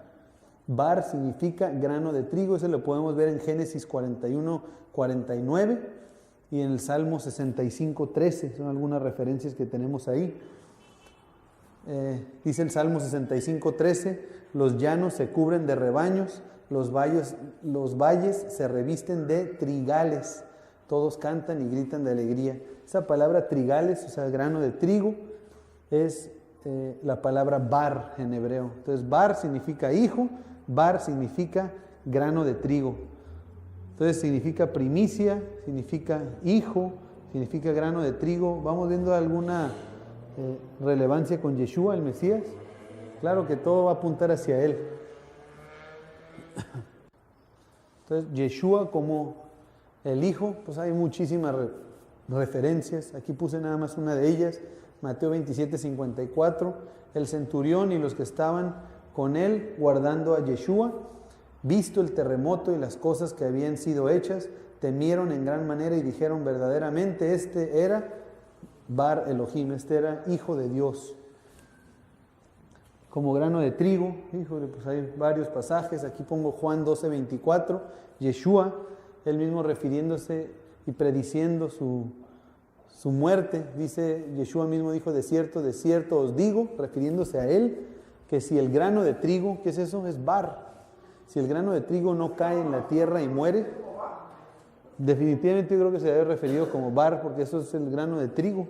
Bar significa grano de trigo, eso lo podemos ver en Génesis 41, 49 y en el Salmo 65, 13, son algunas referencias que tenemos ahí. Dice el Salmo 65, 13, los llanos se cubren de rebaños, los valles se revisten de trigales, todos cantan y gritan de alegría. Esa palabra trigales, o sea, grano de trigo, es la palabra bar en hebreo. Entonces, bar significa hijo, bar significa grano de trigo. Entonces, significa primicia, significa hijo, significa grano de trigo. ¿Vamos viendo alguna relevancia con Yeshua, el Mesías? Claro que todo va a apuntar hacia él. Entonces, Yeshua como el hijo, pues hay muchísimas referencias. Aquí puse nada más una de ellas, Mateo 27, 54. El centurión y los que estaban con él guardando a Yeshua, visto el terremoto y las cosas que habían sido hechas, temieron en gran manera y dijeron, verdaderamente este era Bar Elohim, este era hijo de Dios. Como grano de trigo, híjole, pues hay varios pasajes. Aquí pongo Juan 12, 24, Yeshua, él mismo refiriéndose y prediciendo su muerte. Dice, Yeshua mismo dijo, de cierto os digo, refiriéndose a él, que si el grano de trigo, ¿qué es eso? Es bar. Si el grano de trigo no cae en la tierra y muere, definitivamente yo creo que se debe referido como bar, porque eso es el grano de trigo.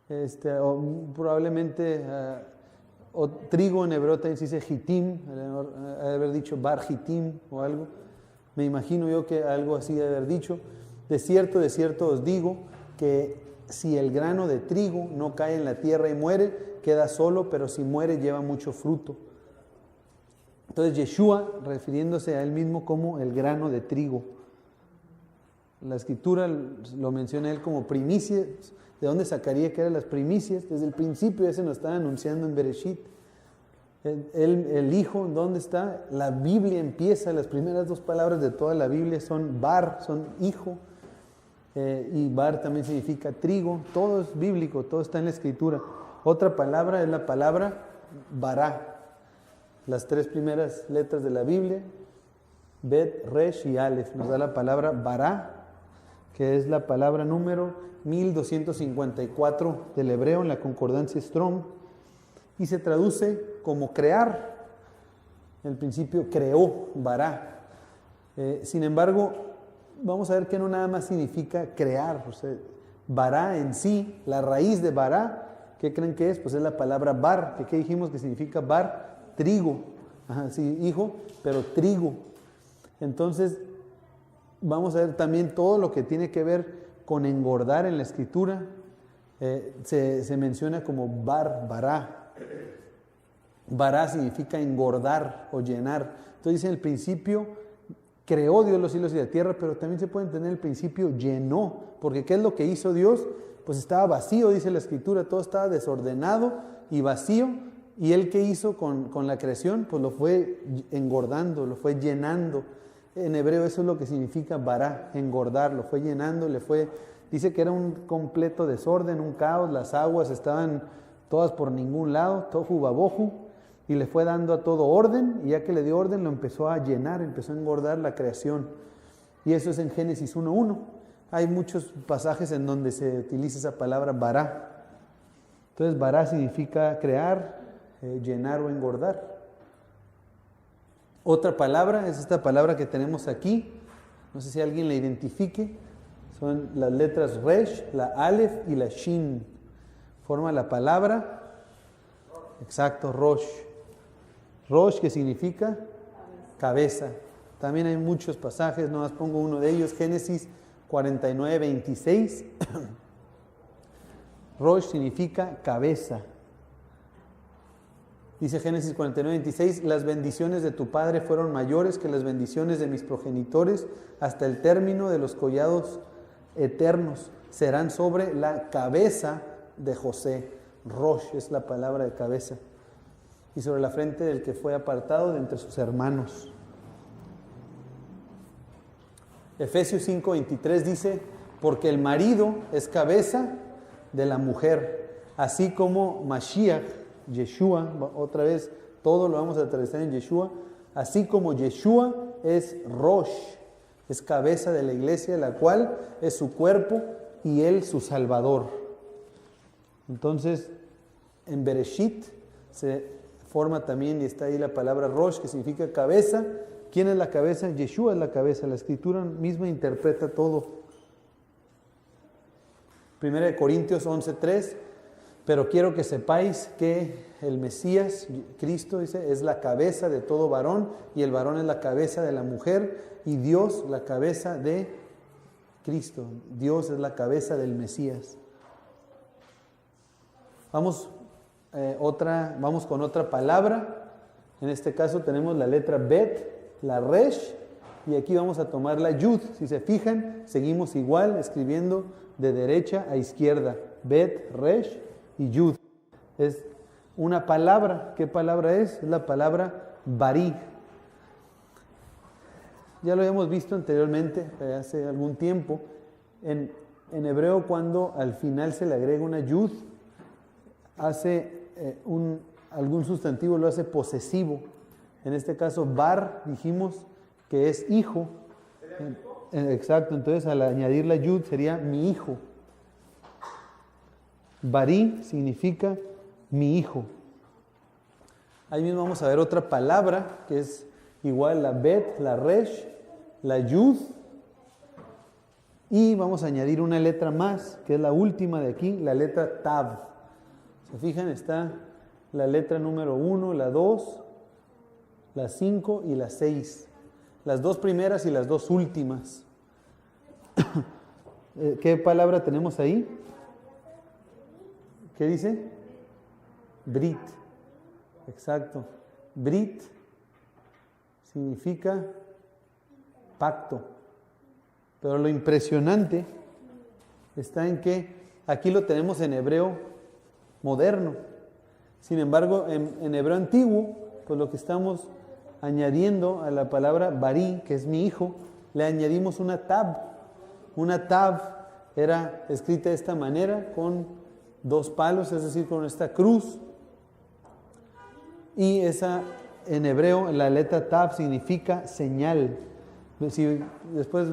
O probablemente, o trigo en hebreo también se dice jitim, ha de haber dicho bar jitim o algo. Me imagino yo que algo así de haber dicho. De cierto os digo que si el grano de trigo no cae en la tierra y muere, queda solo, pero si muere lleva mucho fruto. Entonces Yeshua, refiriéndose a él mismo como el grano de trigo. La escritura lo menciona él como primicias. ¿De dónde sacaría que eran las primicias? Desde el principio ya se nos está anunciando en Bereshit. El hijo, ¿dónde está? La Biblia empieza, las primeras 2 palabras de toda la Biblia son bar, son hijo. Y bar también significa trigo. Todo es bíblico, todo está en la escritura. Otra palabra es la palabra bará. Las 3 primeras letras de la Biblia, Bet, Resh y Aleph, nos da la palabra bará, que es la palabra número 1254 del hebreo en la concordancia Strong, y se traduce como crear. En el principio creó bará. Sin embargo, vamos a ver que no nada más significa crear. O sea, bará en sí, la raíz de bará, ¿qué creen que es? Pues es la palabra bar, que ¿qué dijimos que significa bar? Trigo. Ajá, sí, hijo, pero trigo. Entonces, vamos a ver también todo lo que tiene que ver con engordar en la escritura. Se menciona como bará. Bará significa engordar o llenar. Entonces dice, en el principio creó Dios los cielos y la tierra, pero también se puede entender el principio llenó, porque ¿qué es lo que hizo Dios? Pues estaba vacío, dice la escritura, todo estaba desordenado y vacío, y él ¿qué hizo con la creación? Pues lo fue engordando, lo fue llenando. en hebreo eso es lo que significa bará, engordar, lo fue llenando, dice que era un completo desorden, un caos, las aguas estaban todas por ningún lado, tohu babohu, y le fue dando a todo orden, y ya que le dio orden lo empezó a llenar, empezó a engordar la creación. Y eso es en Génesis 1:1. Hay muchos pasajes en donde se utiliza esa palabra bará. Entonces bará significa crear, llenar o engordar. Otra palabra es esta palabra que tenemos aquí, no sé si alguien la identifique, son las letras Resh, la Aleph y la Shin. Forma la palabra, exacto, Rosh. Rosh, que significa cabeza. También hay muchos pasajes, nomás pongo uno de ellos, Génesis 49:26. Rosh significa cabeza. Dice Génesis 49:26, las bendiciones de tu padre fueron mayores que las bendiciones de mis progenitores hasta el término de los collados eternos. Serán sobre la cabeza de José. Rosh es la palabra de cabeza. Y sobre la frente del que fue apartado de entre sus hermanos. Efesios 5:23 dice, porque el marido es cabeza de la mujer, así como Mashiach, Yeshua, otra vez todo lo vamos a atravesar en Yeshua, así como Yeshua es Rosh, es cabeza de la iglesia, la cual es su cuerpo y él su salvador. Entonces, en Bereshit se forma también, y está ahí la palabra Rosh, que significa cabeza. ¿Quién es la cabeza? Yeshua es la cabeza. La escritura misma interpreta todo. 1 Corintios 11:3, pero quiero que sepáis que el Mesías, Cristo, dice, es la cabeza de todo varón, y el varón es la cabeza de la mujer, y Dios la cabeza de Cristo. Dios es la cabeza del Mesías. Vamos con otra palabra. En este caso tenemos la letra Bet, la Resh, y aquí vamos a tomar la Yud. Si se fijan, seguimos igual, escribiendo de derecha a izquierda. Bet, Resh y Yud. Es una palabra. ¿Qué palabra es? Es la palabra Barí. Ya lo habíamos visto anteriormente, hace algún tiempo. En hebreo, cuando al final se le agrega una Yud, hace algún sustantivo, lo hace posesivo. En este caso, bar, dijimos que es hijo. Exacto, entonces al añadir la yud sería mi hijo. Barí significa mi hijo. Ahí mismo vamos a ver otra palabra que es igual la bet, la resh, la yud. Y vamos a añadir una letra más, que es la última de aquí, la letra tav. ¿Se fijan? Está la letra número 1, la 2, la 5 y la 6. Las dos primeras y las dos últimas. ¿Qué palabra tenemos ahí? ¿Qué dice? Brit. Exacto. Brit significa pacto. Pero lo impresionante está en que aquí lo tenemos en hebreo moderno. Sin embargo, en hebreo antiguo, pues lo que estamos añadiendo a la palabra barí, que es mi hijo, le añadimos una tab. Una tab era escrita de esta manera, con dos palos, es decir, con esta cruz. Y esa, en hebreo, la letra tab significa señal. Si después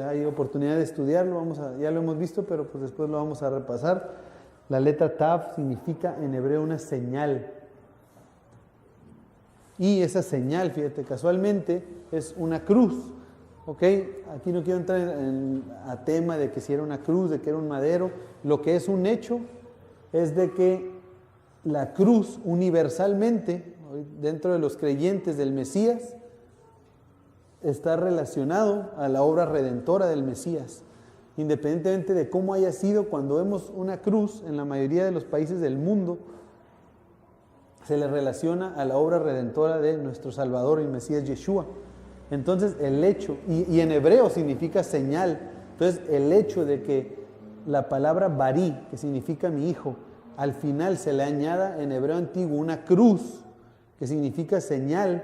hay oportunidad de estudiarlo, ya lo hemos visto, pero pues después lo vamos a repasar. La letra tav significa en hebreo una señal. Y esa señal, fíjate, casualmente es una cruz. ¿Ok? Aquí no quiero entrar a tema de que si era una cruz, de que era un madero. Lo que es un hecho es de que la cruz universalmente, dentro de los creyentes del Mesías, está relacionado a la obra redentora del Mesías. Independientemente de cómo haya sido, cuando vemos una cruz en la mayoría de los países del mundo, se le relaciona a la obra redentora de nuestro Salvador y Mesías Yeshua. Entonces el hecho, y en hebreo significa señal, entonces el hecho de que la palabra barí, que significa mi hijo, al final se le añada en hebreo antiguo una cruz, que significa señal,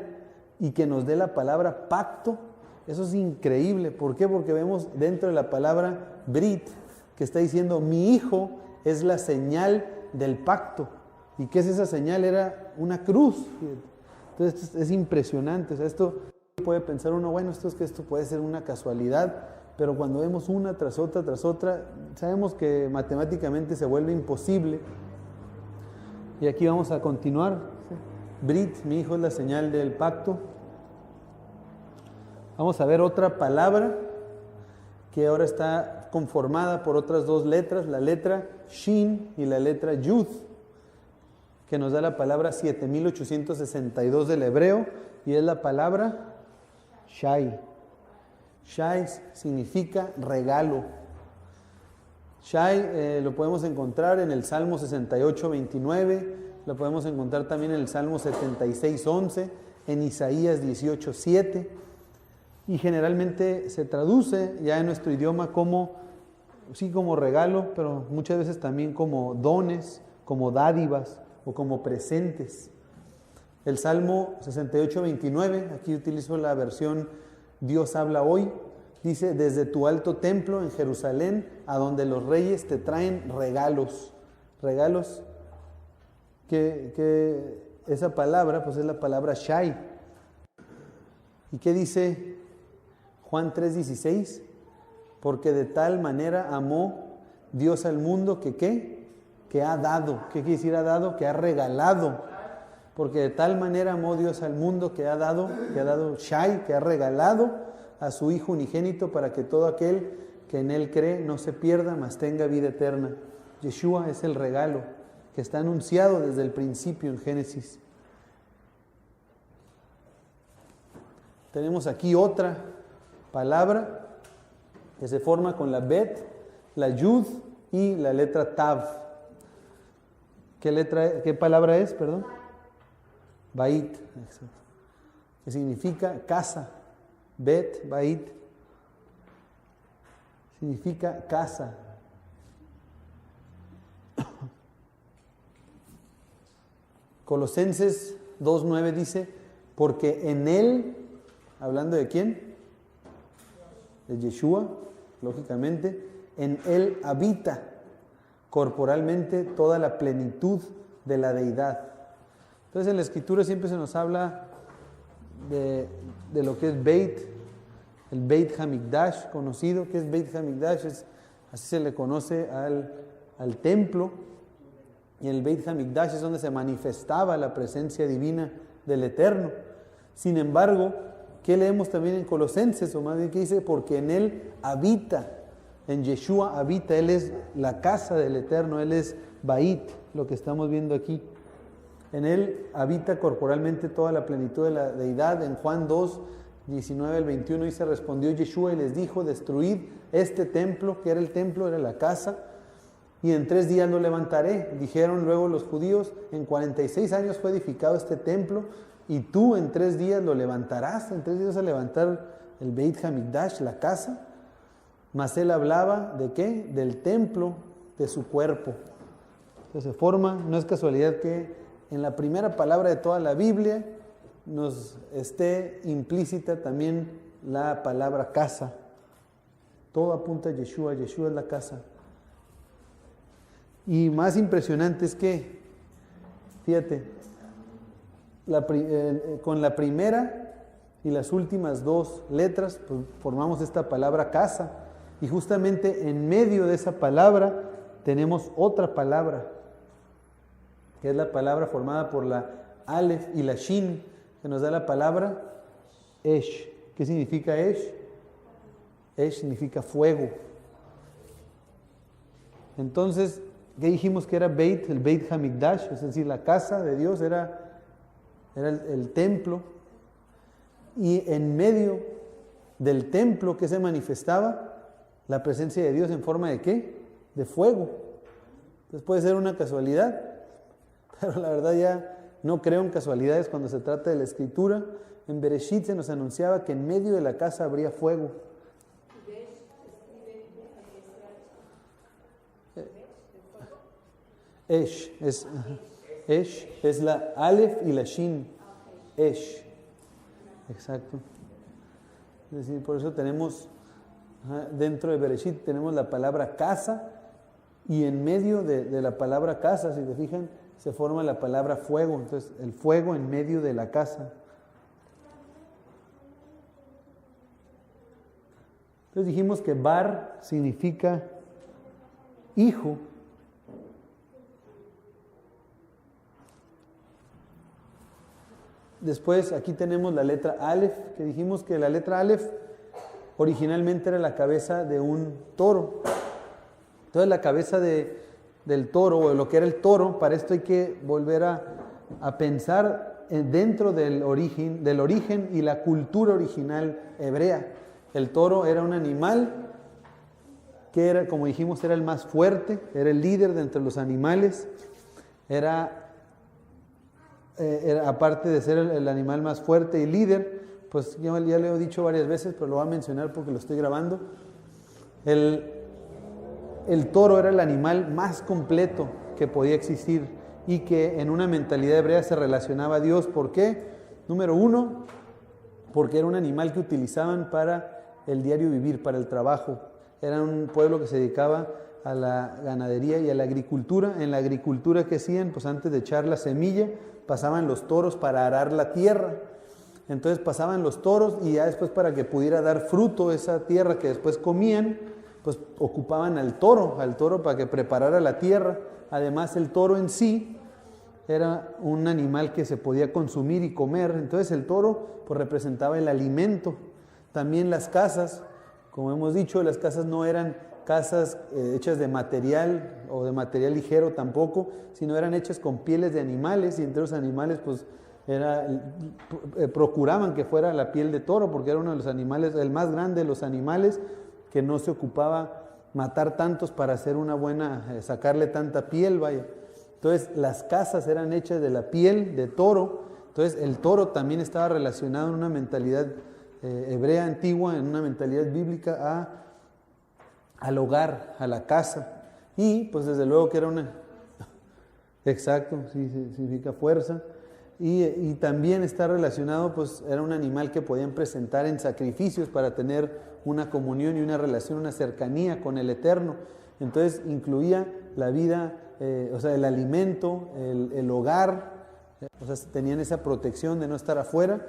y que nos dé la palabra pacto, Eso es increíble. ¿Por qué? Porque vemos dentro de la palabra Brit, que está diciendo, mi hijo es la señal del pacto. ¿Y qué es esa señal? Era una cruz. Entonces es impresionante. O sea, esto puede pensar uno, bueno, esto puede ser una casualidad, pero cuando vemos una tras otra, sabemos que matemáticamente se vuelve imposible. Y aquí vamos a continuar. Brit, mi hijo es la señal del pacto. Vamos a ver otra palabra que ahora está conformada por otras dos letras, la letra Shin y la letra Yud, que nos da la palabra 7862 del hebreo, y es la palabra Shai. Shai significa regalo. Shai lo podemos encontrar en el Salmo 68, 29, lo podemos encontrar también en el Salmo 76, 11, en Isaías 18, 7. Y generalmente se traduce ya en nuestro idioma como, sí, como regalo, pero muchas veces también como dones, como dádivas o como presentes. El Salmo 68, 29, aquí utilizo la versión Dios habla hoy, dice, desde tu alto templo en Jerusalén, a donde los reyes te traen regalos. Regalos, que esa palabra, pues es la palabra Shai. ¿Y qué dice Juan 3:16? Porque de tal manera amó Dios al mundo que ¿qué? Que ha dado. ¿Qué quiere decir ha dado? Que ha regalado. Porque de tal manera amó Dios al mundo que ha dado Shai, que ha regalado a su Hijo unigénito para que todo aquel que en Él cree no se pierda, mas tenga vida eterna. Yeshua es el regalo que está anunciado desde el principio en Génesis. Tenemos aquí otra palabra que se forma con la Bet, la Yud y la letra Tav. ¿Qué palabra es? Perdón. Bait, que significa casa. Bet, Bait, significa casa. Colosenses 2:9 dice, porque en Él, hablando de quién, de Yeshua, lógicamente, en Él habita corporalmente toda la plenitud de la deidad. Entonces en la Escritura siempre se nos habla de lo que es Beit, el Beit Hamikdash conocido. ¿Qué es Beit Hamikdash? Así se le conoce al templo, y en el Beit Hamikdash es donde se manifestaba la presencia divina del Eterno. Sin embargo, ¿qué leemos también en Colosenses? O más bien que dice, porque en Él habita, en Yeshua habita, Él es la casa del Eterno, Él es Bait, lo que estamos viendo aquí. En Él habita corporalmente toda la plenitud de la deidad. En Juan 2, 19 al 21 dice, respondió Yeshua y les dijo, destruid este templo, que era el templo, era la casa, y en 3 días lo levantaré. Dijeron luego los judíos, en 46 años fue edificado este templo, y tú en 3 días lo levantarás. En 3 días vas a levantar el Beit Hamikdash, la casa. Mas él hablaba ¿de qué? Del templo de su cuerpo. Entonces se forma, no es casualidad que en la primera palabra de toda la Biblia nos esté implícita también la palabra casa. Todo apunta a Yeshua, Yeshua es la casa. Y más impresionante es que, fíjate, con la primera y las últimas 2 letras pues, formamos esta palabra casa, y justamente en medio de esa palabra tenemos otra palabra, que es la palabra formada por la Aleph y la Shin, que nos da la palabra Esh. ¿Qué significa Esh? Esh significa fuego. Entonces, ¿qué dijimos que era Beit? El Beit Hamikdash, es decir, la casa de Dios era el templo, y en medio del templo que se manifestaba la presencia de Dios en forma de ¿qué? De fuego. Entonces puede ser una casualidad, pero la verdad ya no creo en casualidades cuando se trata de la Escritura. En Bereshit se nos anunciaba que en medio de la casa habría fuego. Esh es la Aleph y la Shin. Esh. Exacto. Es decir, por eso tenemos, dentro de Bereshit tenemos la palabra casa, y en medio de la palabra casa, si te fijan, se forma la palabra fuego. Entonces, el fuego en medio de la casa. Entonces dijimos que bar significa hijo. Después aquí tenemos la letra Aleph, que dijimos que la letra Aleph originalmente era la cabeza de un toro. Entonces la cabeza del toro, o lo que era el toro, para esto hay que volver a pensar dentro del origen y la cultura original hebrea. El toro era un animal que era, como dijimos, era el más fuerte, era el líder de entre los animales, era aparte de ser el animal más fuerte y líder, pues ya lo he dicho varias veces, pero lo voy a mencionar porque lo estoy grabando. El toro era el animal más completo que podía existir y que en una mentalidad hebrea se relacionaba a Dios. ¿Por qué? Número uno, porque era un animal que utilizaban para el diario vivir, para el trabajo. Era un pueblo que se dedicaba a la ganadería y a la agricultura. En la agricultura, ¿qué hacían? Pues antes de echar la semilla, pasaban los toros para arar la tierra. Entonces pasaban los toros y ya después, para que pudiera dar fruto esa tierra que después comían, pues ocupaban al toro para que preparara la tierra. Además, el toro en sí era un animal que se podía consumir y comer. Entonces el toro pues representaba el alimento. También las casas, como hemos dicho, las casas no eran casas hechas de material o de material ligero tampoco, sino eran hechas con pieles de animales, y entre los animales pues procuraban que fuera la piel de toro, porque era uno de los animales, el más grande de los animales, que no se ocupaba matar tantos para hacer una buena, sacarle tanta piel, vaya. Entonces las casas eran hechas de la piel de toro. Entonces el toro también estaba relacionado en una mentalidad hebrea antigua, en una mentalidad bíblica al hogar, a la casa. Y pues desde luego que era una... Exacto, sí, significa fuerza. Y también está relacionado, pues era un animal que podían presentar en sacrificios para tener una comunión y una relación, una cercanía con el Eterno. Entonces incluía la vida, o sea, el alimento, el hogar, o sea, tenían esa protección de no estar afuera,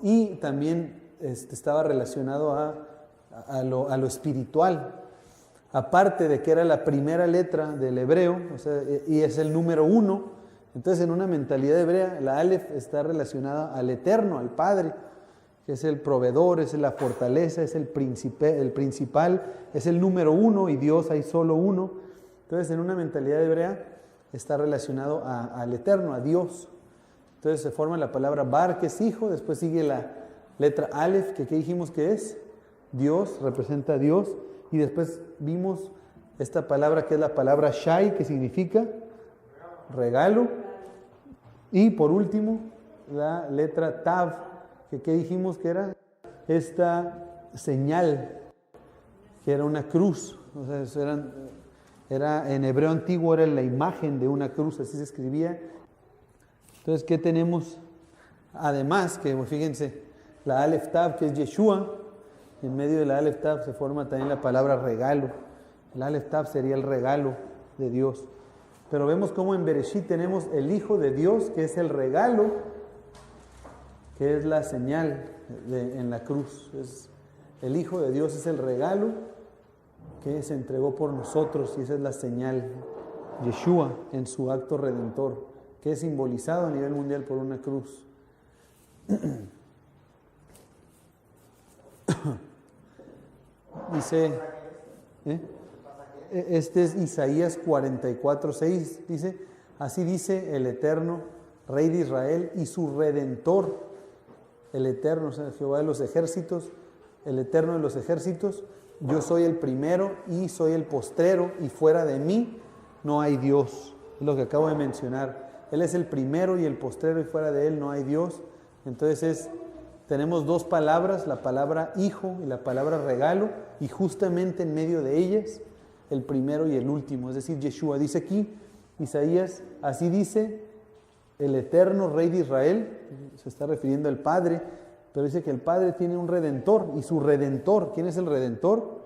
y también estaba relacionado a lo espiritual. Aparte de que era la primera letra del hebreo, o sea, y es el número 1, entonces en una mentalidad hebrea la Aleph está relacionada al Eterno, al Padre, que es el proveedor, es la fortaleza, es el principal, es el número 1, y Dios hay solo uno. Entonces en una mentalidad hebrea está relacionado al Eterno, a Dios. Entonces se forma la palabra Bar, que es hijo, después sigue la letra Aleph, que ¿qué dijimos que es? Dios, representa a Dios, y después vimos esta palabra que es la palabra Shai, que significa regalo, y por último la letra Tav, que ¿qué dijimos que era? Esta señal, que era una cruz, o sea, era en hebreo antiguo era la imagen de una cruz, así se escribía. Entonces, ¿qué tenemos? Además, que fíjense, la Aleph Tav, que es Yeshua, en medio de la Aleph Tav se forma también la palabra regalo. El Aleph Tav sería el regalo de Dios. Pero vemos cómo en Bereshit tenemos el Hijo de Dios, que es el regalo, que es la señal en la cruz. El Hijo de Dios es el regalo que se entregó por nosotros, y esa es la señal, Yeshua, en su acto redentor, que es simbolizado a nivel mundial por una cruz. Dice, este es Isaías 44:6, dice, así dice el Eterno, Rey de Israel y su Redentor, el Eterno, o sea, Jehová de los ejércitos, el Eterno de los ejércitos, yo soy el primero y soy el postrero, y fuera de mí no hay Dios. Es lo que acabo de mencionar. Él es el primero y el postrero, y fuera de él no hay Dios. Entonces tenemos dos palabras, la palabra hijo y la palabra regalo, y justamente en medio de ellas el primero y el último, es decir, Yeshua. Dice aquí Isaías, así dice el Eterno Rey de Israel, se está refiriendo al Padre, pero dice que el Padre tiene un Redentor, y su Redentor, ¿quién es el Redentor?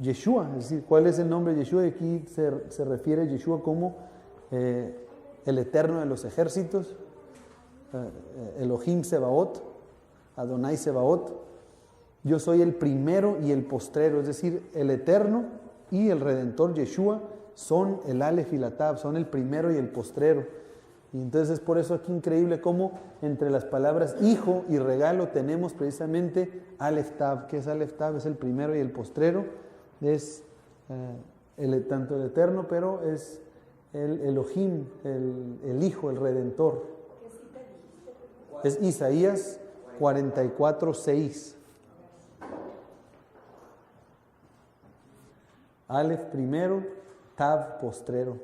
Yeshua, es decir, ¿cuál es el nombre de Yeshua? Y aquí se refiere a Yeshua como el Eterno de los ejércitos, Elohim Sebaot, Adonai Sebaot. Yo soy el primero y el postrero, es decir, el Eterno y el Redentor Yeshua son el Aleph y la Tav, son el primero y el postrero. Y entonces es por eso aquí increíble cómo entre las palabras hijo y regalo tenemos precisamente Aleph Tav. ¿Qué es Aleph Tav? Es el primero y el postrero, es tanto el Eterno, pero es el Elohim, el Hijo, el Redentor. Es Isaías 44:6. Aleph primero, Tav postrero.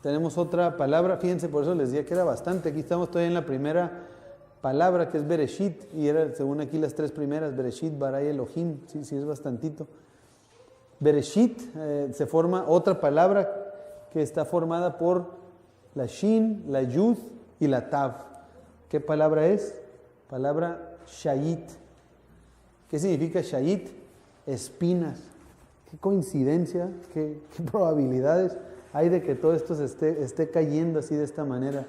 Tenemos otra palabra, fíjense, por eso les decía que era bastante. Aquí estamos todavía en la primera palabra, que es Bereshit, y era según aquí las tres primeras, Bereshit, Bara y Elohim. Sí, es bastantito. Bereshit se forma otra palabra que está formada por la Shin, la Yud y la Tav. ¿Qué palabra es? Palabra Shayit. ¿Qué significa Shayit? Espinas. Qué coincidencia, qué probabilidades hay de que todo esto se esté cayendo así de esta manera.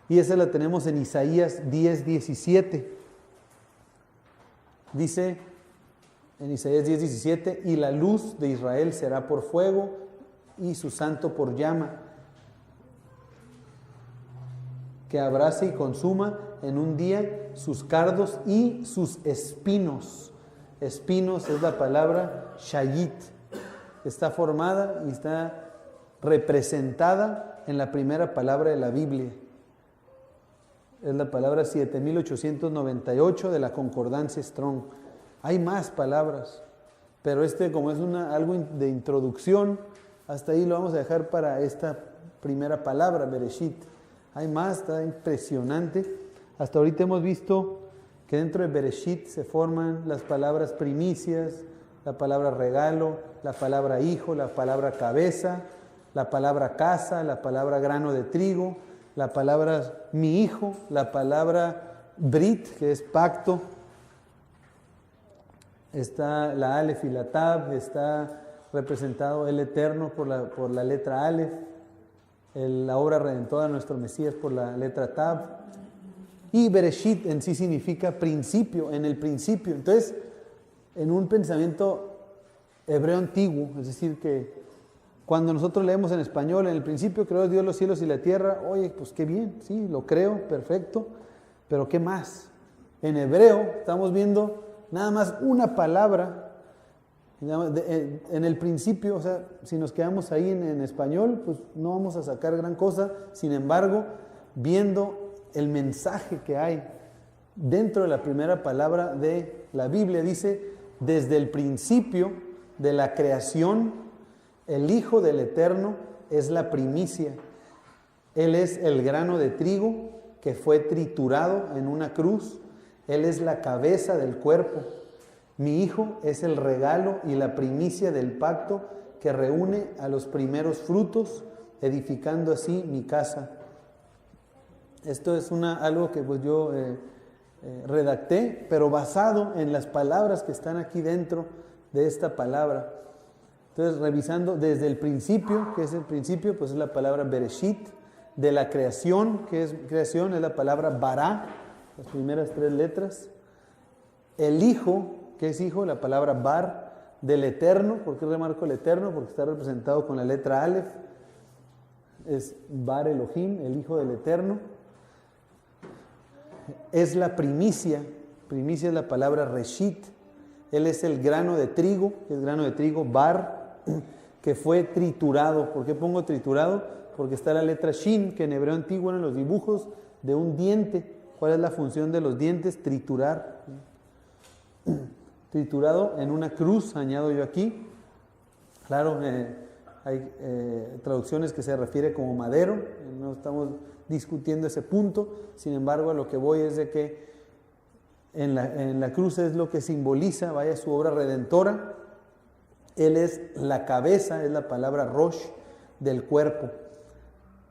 Y esa la tenemos en Isaías 10:17. Dice en Isaías 10:17, y la luz de Israel será por fuego y su santo por llama, que abrace y consuma en un día sus cardos y sus espinos. Espinos es la palabra Shayit. Está formada y está representada en la primera palabra de la Biblia. Es la palabra 7898 de la Concordancia Strong. Hay más palabras, pero como es algo de introducción, hasta ahí lo vamos a dejar para esta primera palabra, Bereshit. Hay más, está impresionante. Hasta ahorita hemos visto que dentro de Bereshit se forman las palabras primicias, la palabra regalo, la palabra hijo, la palabra cabeza, la palabra casa, la palabra grano de trigo, la palabra mi hijo, la palabra Brit, que es pacto. Está la Aleph y la Tav, está representado el Eterno por la letra Aleph, la obra redentora de nuestro Mesías por la letra Tav. Y Bereshit en sí significa principio, en el principio. Entonces, en un pensamiento hebreo antiguo, es decir, que cuando nosotros leemos en español, en el principio creó Dios los cielos y la tierra, oye, pues qué bien, sí, lo creo, perfecto, pero ¿qué más? En hebreo estamos viendo nada más una palabra, en el principio, o sea, si nos quedamos ahí en español, pues no vamos a sacar gran cosa. Sin embargo, viendo el mensaje que hay dentro de la primera palabra de la Biblia, dice, desde el principio de la creación, el Hijo del Eterno es la primicia. Él es el grano de trigo que fue triturado en una cruz. Él es la cabeza del cuerpo. Mi Hijo es el regalo y la primicia del pacto que reúne a los primeros frutos, edificando así mi casa. Esto es algo que pues yo redacté, pero basado en las palabras que están aquí dentro de esta palabra. Entonces, revisando desde el principio, ¿qué es el principio? Pues es la palabra Bereshit. De la creación, ¿qué es creación? Es la palabra Bará, las primeras tres letras. El Hijo, ¿qué es Hijo? La palabra Bar. Del Eterno, ¿por qué remarco el Eterno? Porque está representado con la letra Aleph. Es Bar Elohim, el Hijo del Eterno. Es la primicia. Primicia es la palabra Reshit. Él es el grano de trigo, el grano de trigo Bar, que fue triturado. ¿Por qué pongo triturado? Porque está la letra Shin, que en hebreo antiguo eran los dibujos de un diente. ¿Cuál es la función de los dientes? Triturar. Triturado en una cruz, añado yo aquí. Claro, hay traducciones que se refiere como madero, no estamos discutiendo ese punto. Sin embargo, a lo que voy es de que en la cruz es lo que simboliza, vaya, su obra redentora. Él es la cabeza, es la palabra Rosh del cuerpo.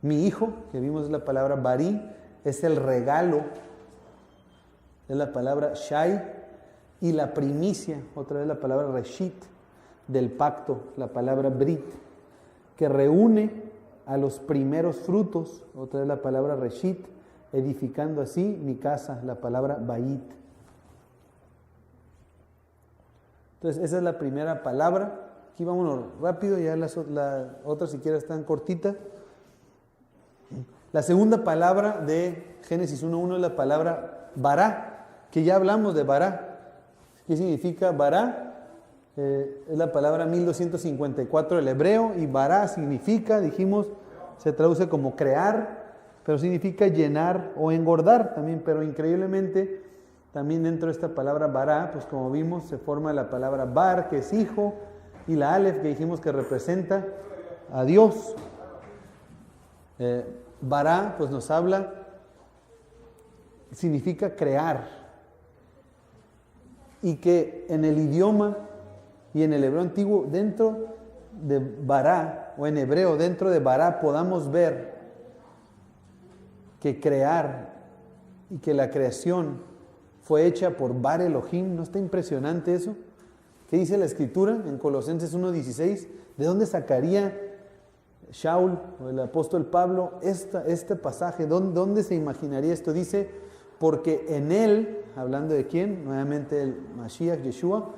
Mi hijo, que vimos es la palabra Bari, es el regalo, es la palabra Shai, y la primicia, otra vez la palabra Reshit, del pacto, la palabra Brit, que reúne a los primeros frutos, otra vez la palabra Reshit, edificando así mi casa, la palabra Bayit. Entonces esa es la primera palabra. Aquí vámonos rápido, ya las otras siquiera están cortitas. La segunda palabra de Génesis 1.1 es la palabra Bará, que ya hablamos de Bará. ¿Qué significa Bará? Es la palabra 1254 del hebreo, y Bará significa, dijimos, se traduce como crear, pero significa llenar o engordar también, pero increíblemente también dentro de esta palabra Bará, pues como vimos, se forma la palabra Bar, que es hijo, y la Aleph, que dijimos que representa a Dios. Bará, pues nos habla, significa crear, y que en el idioma y en el hebreo antiguo, dentro de Bará, o en hebreo, dentro de Bará, podamos ver que crear y que la creación fue hecha por Bar Elohim. ¿No está impresionante eso? ¿Qué dice la Escritura en Colosenses 1.16? ¿De dónde sacaría Shaul o el apóstol Pablo este pasaje? ¿Dónde se imaginaría esto? Dice, porque en él, hablando de quién, nuevamente el Mashiach, Yeshua,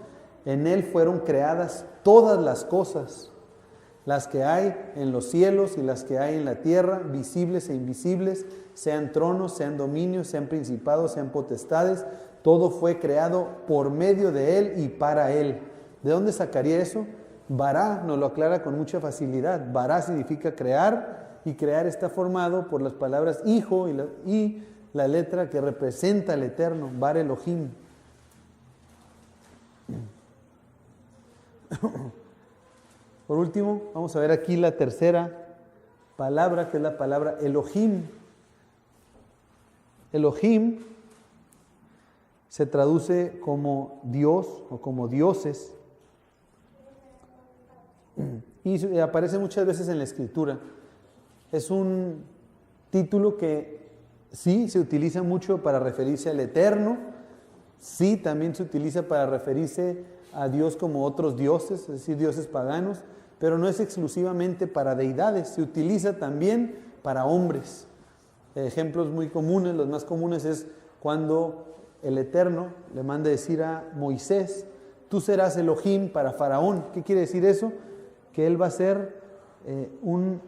en él fueron creadas todas las cosas, las que hay en los cielos y las que hay en la tierra, visibles e invisibles, sean tronos, sean dominios, sean principados, sean potestades, todo fue creado por medio de él y para él. ¿De dónde sacaría eso? Bará nos lo aclara con mucha facilidad. Bará significa crear, y crear está formado por las palabras hijo y la letra que representa al Eterno, Bar Elohim. Por último, vamos a ver aquí la tercera palabra, que es la palabra Elohim. Elohim se traduce como Dios o como dioses, y aparece muchas veces en la Escritura. Es un título que sí se utiliza mucho para referirse al Eterno, sí también se utiliza para referirse a Dios como otros dioses, es decir, dioses paganos, pero no es exclusivamente para deidades, se utiliza también para hombres. Ejemplos muy comunes, los más comunes es cuando el Eterno le manda decir a Moisés, tú serás Elohim para Faraón. ¿Qué quiere decir eso? Que él va a ser un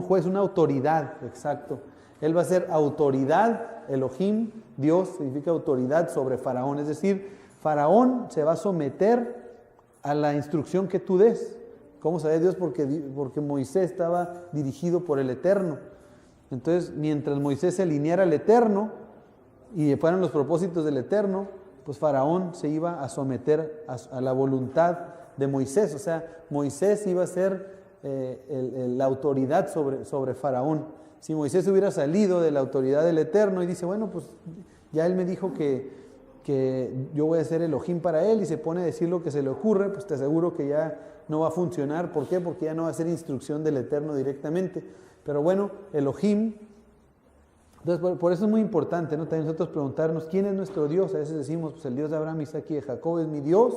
juez, una autoridad, exacto. Él va a ser autoridad, Elohim, Dios significa autoridad sobre Faraón. Es decir, Faraón se va a someter a la instrucción que tú des. ¿Cómo sabe Dios? Porque Moisés estaba dirigido por el Eterno. Entonces, mientras Moisés se alineara al Eterno y fueran los propósitos del Eterno, pues Faraón se iba a someter a la voluntad de Moisés. O sea, Moisés iba a ser la autoridad sobre Faraón. Si Moisés hubiera salido de la autoridad del Eterno y dice, bueno, pues ya él me dijo que yo voy a ser Elohim para él, y se pone a decir lo que se le ocurre, pues te aseguro que ya no va a funcionar. ¿Por qué? Porque ya no va a ser instrucción del Eterno directamente. Pero bueno, Elohim. Entonces, por eso es muy importante, ¿no? También nosotros preguntarnos, ¿quién es nuestro Dios? A veces decimos, pues el Dios de Abraham, Isaac y de Jacob es mi Dios.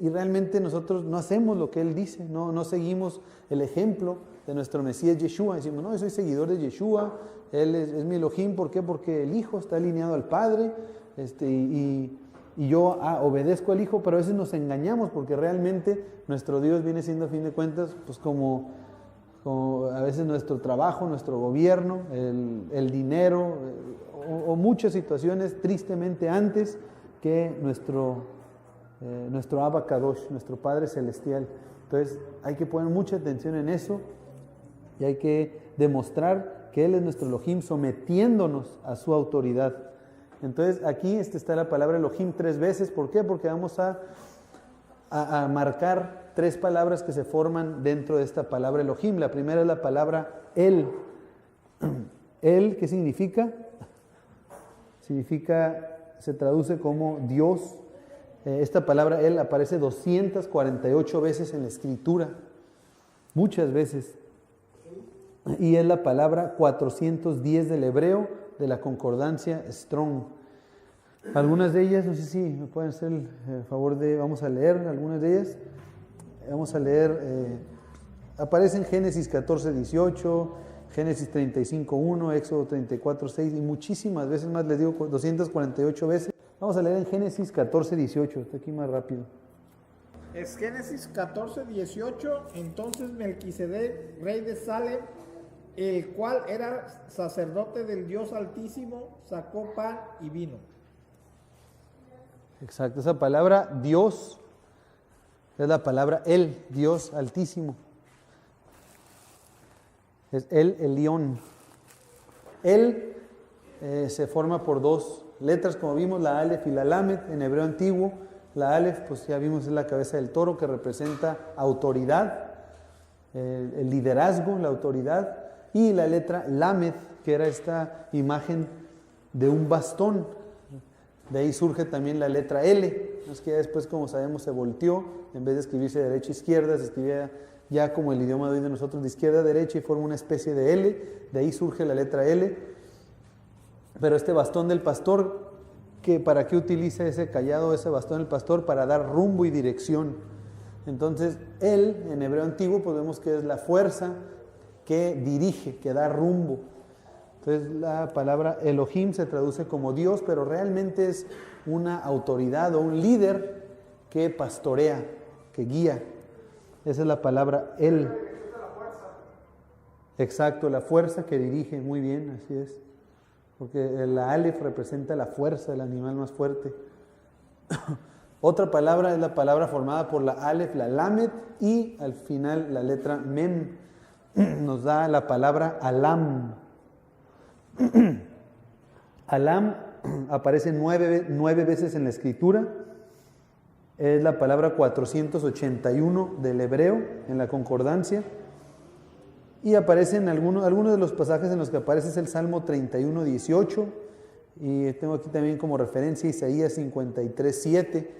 Y realmente nosotros no hacemos lo que Él dice, no seguimos el ejemplo de nuestro Mesías Yeshua. Decimos, no, yo soy seguidor de Yeshua, Él es mi Elohim. ¿Por qué? Porque el Hijo está alineado al Padre, y yo obedezco al Hijo, pero a veces nos engañamos, porque realmente nuestro Dios viene siendo, a fin de cuentas, pues como a veces nuestro trabajo, nuestro gobierno, el dinero, o muchas situaciones tristemente antes que nuestro Abba Kadosh, nuestro Padre Celestial. Entonces hay que poner mucha atención en eso, y hay que demostrar que Él es nuestro Elohim, sometiéndonos a su autoridad. Entonces aquí está la palabra Elohim 3 veces. ¿Por qué? Porque vamos a marcar 3 palabras que se forman dentro de esta palabra Elohim. La primera es la palabra El. El, ¿qué significa? Se traduce como Dios. Esta palabra El aparece 248 veces en la Escritura. muchas veces. Y es la palabra 410 del hebreo de la concordancia Strong. Algunas de ellas, no sé si me pueden hacer el favor de, vamos a leer algunas de ellas. Vamos a leer, aparecen Génesis 14, 18, Génesis 35, 1, Éxodo 34, 6 y muchísimas veces más, les digo 248 veces. Vamos a leer en Génesis 14, 18, está aquí más rápido. Es Génesis 14, 18. Entonces Melquisedec, rey de Salem, el cual era sacerdote del Dios Altísimo, sacó pan y vino. Exacto, esa palabra Dios es la palabra El, Dios Altísimo. Es El Elión. El se forma por dos letras, como vimos, la Aleph y la Lamed en hebreo antiguo. La Aleph, pues ya vimos, es la cabeza del toro que representa autoridad, el liderazgo, la autoridad. Y la letra Lamed, que era esta imagen de un bastón. De ahí surge también la letra L. Es que ya después, como sabemos, se volteó. En vez de escribirse de derecha a izquierda, se escribía ya como el idioma de hoy de nosotros, de izquierda a derecha, y forma una especie de L. De ahí surge la letra L. Pero este bastón del pastor, ¿para qué utiliza ese cayado, ese bastón del pastor? Para dar rumbo y dirección. Entonces, él, en hebreo antiguo, pues vemos que es la fuerza que dirige, que da rumbo. Entonces, la palabra Elohim se traduce como Dios, pero realmente es una autoridad o un líder que pastorea, que guía. Esa es la palabra El. Exacto, la fuerza que dirige, muy bien, así es. Porque la Aleph representa la fuerza del animal más fuerte. Otra palabra es la palabra formada por la Aleph, la Lamed, y al final la letra Mem nos da la palabra Alam. Alam aparece nueve veces en la escritura. Es la palabra 481 del hebreo en la concordancia. Y aparecen algunos de los pasajes en los que aparece es el Salmo 31, 18. Y tengo aquí también como referencia Isaías 53, 7.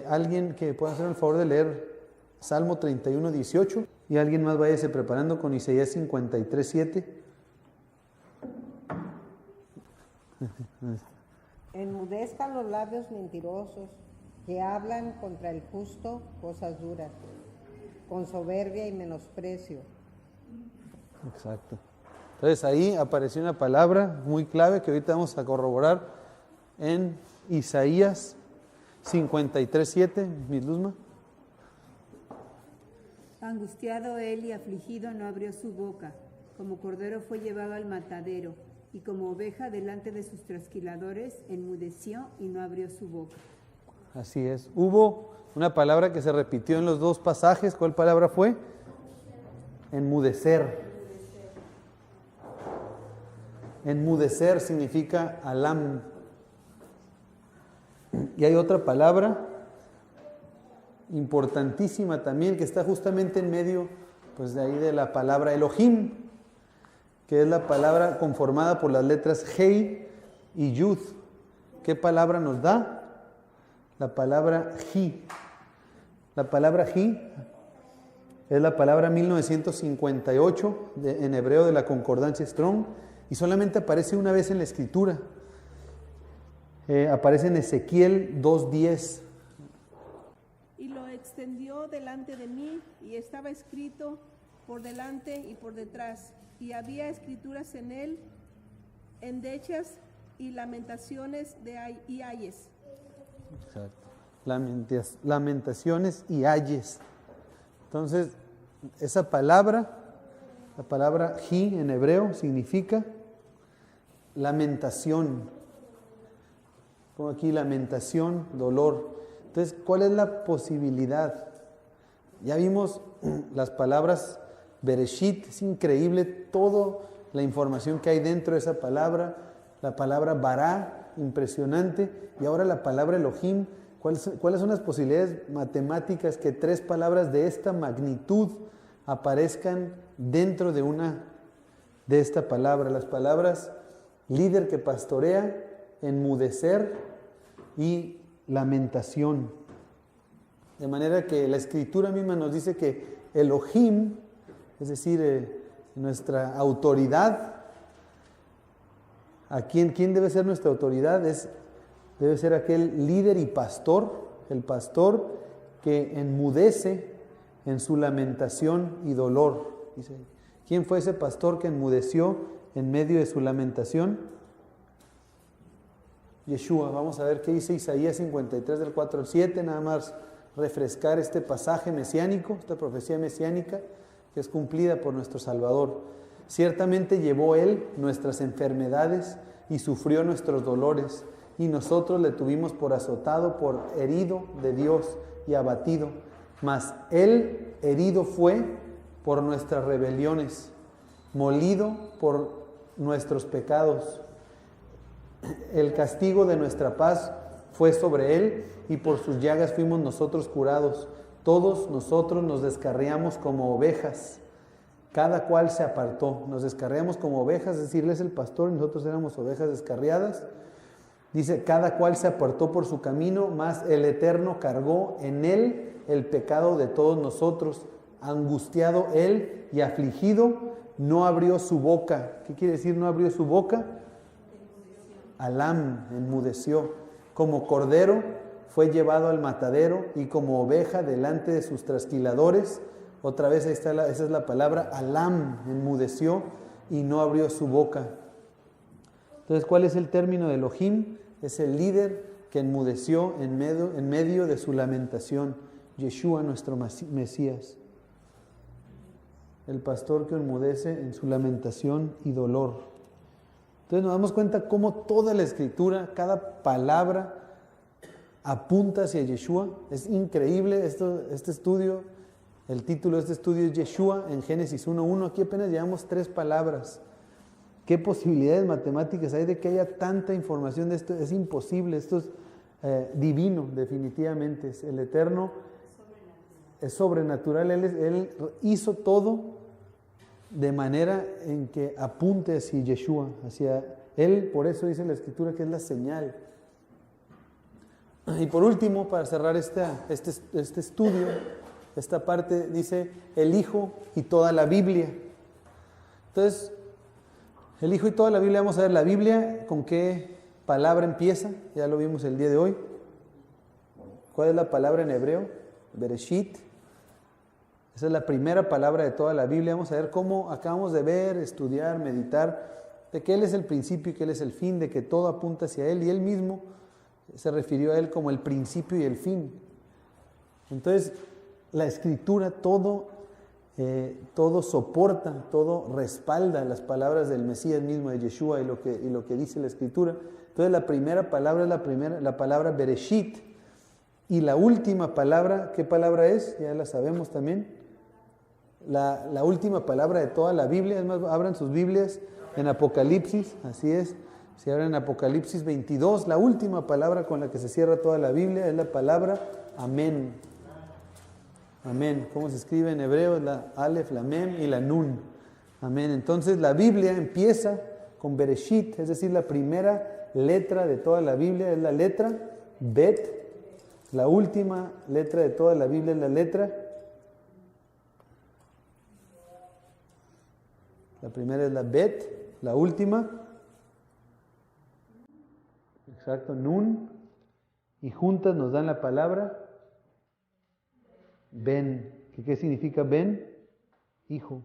Alguien que pueda hacer el favor de leer Salmo 31, 18. Y alguien más váyase preparando con Isaías 53, 7. Enmudezcan los labios mentirosos que hablan contra el justo cosas duras, con soberbia y menosprecio. Exacto. Entonces ahí apareció una palabra muy clave que ahorita vamos a corroborar en Isaías 53, 7. Miss Luzma. Angustiado él y afligido no abrió su boca, como cordero fue llevado al matadero, y como oveja delante de sus trasquiladores, enmudeció y no abrió su boca. Así es. Hubo una palabra que se repitió en los dos pasajes. ¿Cuál palabra fue? Enmudecer. Enmudecer significa alam. Y hay otra palabra importantísima también que está justamente en medio, pues de ahí de la palabra Elohim, que es la palabra conformada por las letras Hei y Yud. ¿Qué palabra nos da? La palabra Ji. La palabra Ji es la palabra 1958 en hebreo de la concordancia Strong y solamente aparece una vez en la escritura. Aparece en Ezequiel 2:10. Y lo extendió delante de mí, y estaba escrito por delante y por detrás, y había escrituras en él, endechas y lamentaciones y ayes. Exacto. Lamentaciones y ayes. Entonces, esa palabra, la palabra ji en hebreo, significa lamentación. Como aquí, lamentación, dolor. Entonces, ¿cuál es la posibilidad? Ya vimos las palabras Bereshit, es increíble toda la información que hay dentro de esa palabra. La palabra Bará, impresionante. Y ahora la palabra Elohim. ¿Cuáles son las posibilidades matemáticas que tres palabras de esta magnitud aparezcan dentro de esta palabra? Las palabras líder que pastorea, enmudecer y lamentación. De manera que la escritura misma nos dice que Elohim, es decir, nuestra autoridad. ¿Quién debe ser nuestra autoridad? Debe ser aquel líder y pastor, el pastor que enmudece en su lamentación y dolor. Dice, ¿quién fue ese pastor que enmudeció en medio de su lamentación? Yeshua. Vamos a ver qué dice Isaías 53 del 4 al 7, nada más refrescar este pasaje mesiánico, esta profecía mesiánica que es cumplida por nuestro Salvador. Ciertamente llevó Él nuestras enfermedades y sufrió nuestros dolores, y nosotros le tuvimos por azotado, por herido de Dios y abatido. Mas Él herido fue por nuestras rebeliones, molido por nuestros pecados. El castigo de nuestra paz fue sobre Él, y por sus llagas fuimos nosotros curados. Todos nosotros nos descarriamos como ovejas, cada cual se apartó. Nos descarriamos como ovejas, es decir, Él es el pastor y nosotros éramos ovejas descarriadas. Dice, cada cual se apartó por su camino, mas el Eterno cargó en Él el pecado de todos nosotros. Angustiado Él y afligido, no abrió su boca. ¿Qué quiere decir no abrió su boca? Alam, enmudeció. Como cordero fue llevado al matadero, y como oveja delante de sus trasquiladores. Otra vez ahí está esa es la palabra, Alam, enmudeció y no abrió su boca. Entonces, ¿cuál es el término de Elohim? Es el líder que enmudeció en medio de su lamentación. Yeshua, nuestro Mesías. El pastor que enmudece en su lamentación y dolor. Entonces nos damos cuenta cómo toda la Escritura, cada palabra, apunta hacia Yeshua. Es increíble este estudio. El título de este estudio es Yeshua en Génesis 1:1. Aquí apenas llevamos 3 palabras. ¿Qué posibilidades matemáticas hay de que haya tanta información de esto? Es imposible. Esto es divino, definitivamente. El Eterno es sobrenatural. Él hizo todo de manera en que apunte hacia Yeshua, hacia Él. Por eso dice la Escritura que es la señal. Y por último, para cerrar este estudio, esta parte dice el Hijo y toda la Biblia. Entonces, el Hijo y toda la Biblia, vamos a ver la Biblia, ¿con qué palabra empieza? Ya lo vimos el día de hoy. ¿Cuál es la palabra en hebreo? Bereshit. Esa es la primera palabra de toda la Biblia. Vamos a ver cómo acabamos de ver, estudiar, meditar, de que Él es el principio y que Él es el fin, de que todo apunta hacia Él, y Él mismo se refirió a Él como el principio y el fin. Entonces, la Escritura todo soporta, todo respalda las palabras del Mesías mismo, de Yeshua, y lo que dice la Escritura. Entonces, la primera palabra es la palabra Bereshit, y la última palabra, ¿qué palabra es? Ya la sabemos también. La última palabra de toda la Biblia. Es más, abran sus Biblias en Apocalipsis, así es. Si abren Apocalipsis 22, la última palabra con la que se cierra toda la Biblia es la palabra Amén. Amén. ¿Cómo se escribe en hebreo? Es la Aleph, la Mem y la Nun. Amén. Entonces la Biblia empieza con Bereshit, es decir, la primera letra de toda la Biblia es la letra Bet. La última letra de toda la Biblia es la letra. La primera es la Bet, la última. Exacto, Nun. Y juntas nos dan la palabra Ben. ¿Qué significa Ben? Hijo.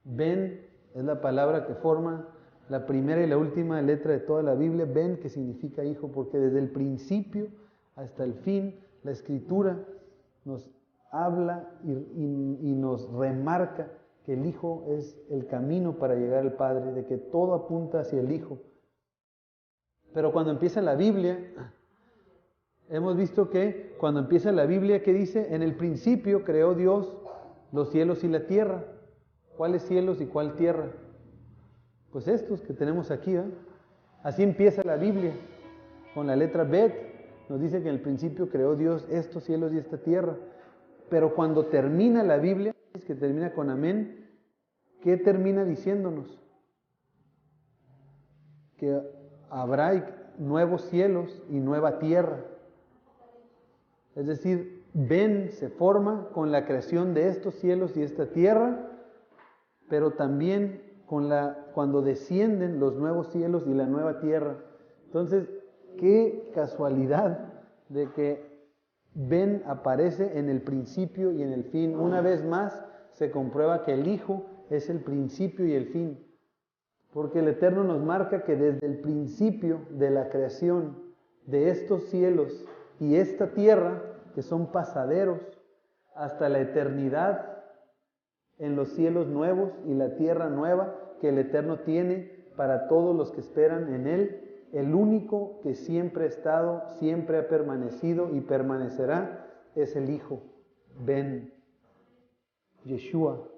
Ben es la palabra que forma la primera y la última letra de toda la Biblia. Ben, que significa hijo, porque desde el principio hasta el fin la Escritura nos habla y nos remarca que el Hijo es el camino para llegar al Padre, de que todo apunta hacia el Hijo. Pero cuando empieza la Biblia, hemos visto que cuando empieza la Biblia, ¿qué dice? En el principio creó Dios los cielos y la tierra. ¿Cuáles cielos y cuál tierra? Pues estos que tenemos aquí, ¿eh? Así empieza la Biblia, con la letra Bet. Nos dice que en el principio creó Dios estos cielos y esta tierra. Pero cuando termina la Biblia, que termina con amén, ¿qué termina diciéndonos? Que habrá nuevos cielos y nueva tierra. Es decir, ven, se forma con la creación de estos cielos y esta tierra, pero también cuando descienden los nuevos cielos y la nueva tierra. Entonces, qué casualidad de que ven aparece en el principio y en el fin. Una vez más se comprueba que el Hijo es el principio y el fin, porque el Eterno nos marca que desde el principio de la creación de estos cielos y esta tierra, que son pasaderos, hasta la eternidad en los cielos nuevos y la tierra nueva que el Eterno tiene para todos los que esperan en Él, el único que siempre ha estado, siempre ha permanecido y permanecerá es el Hijo, Ben, Yeshua.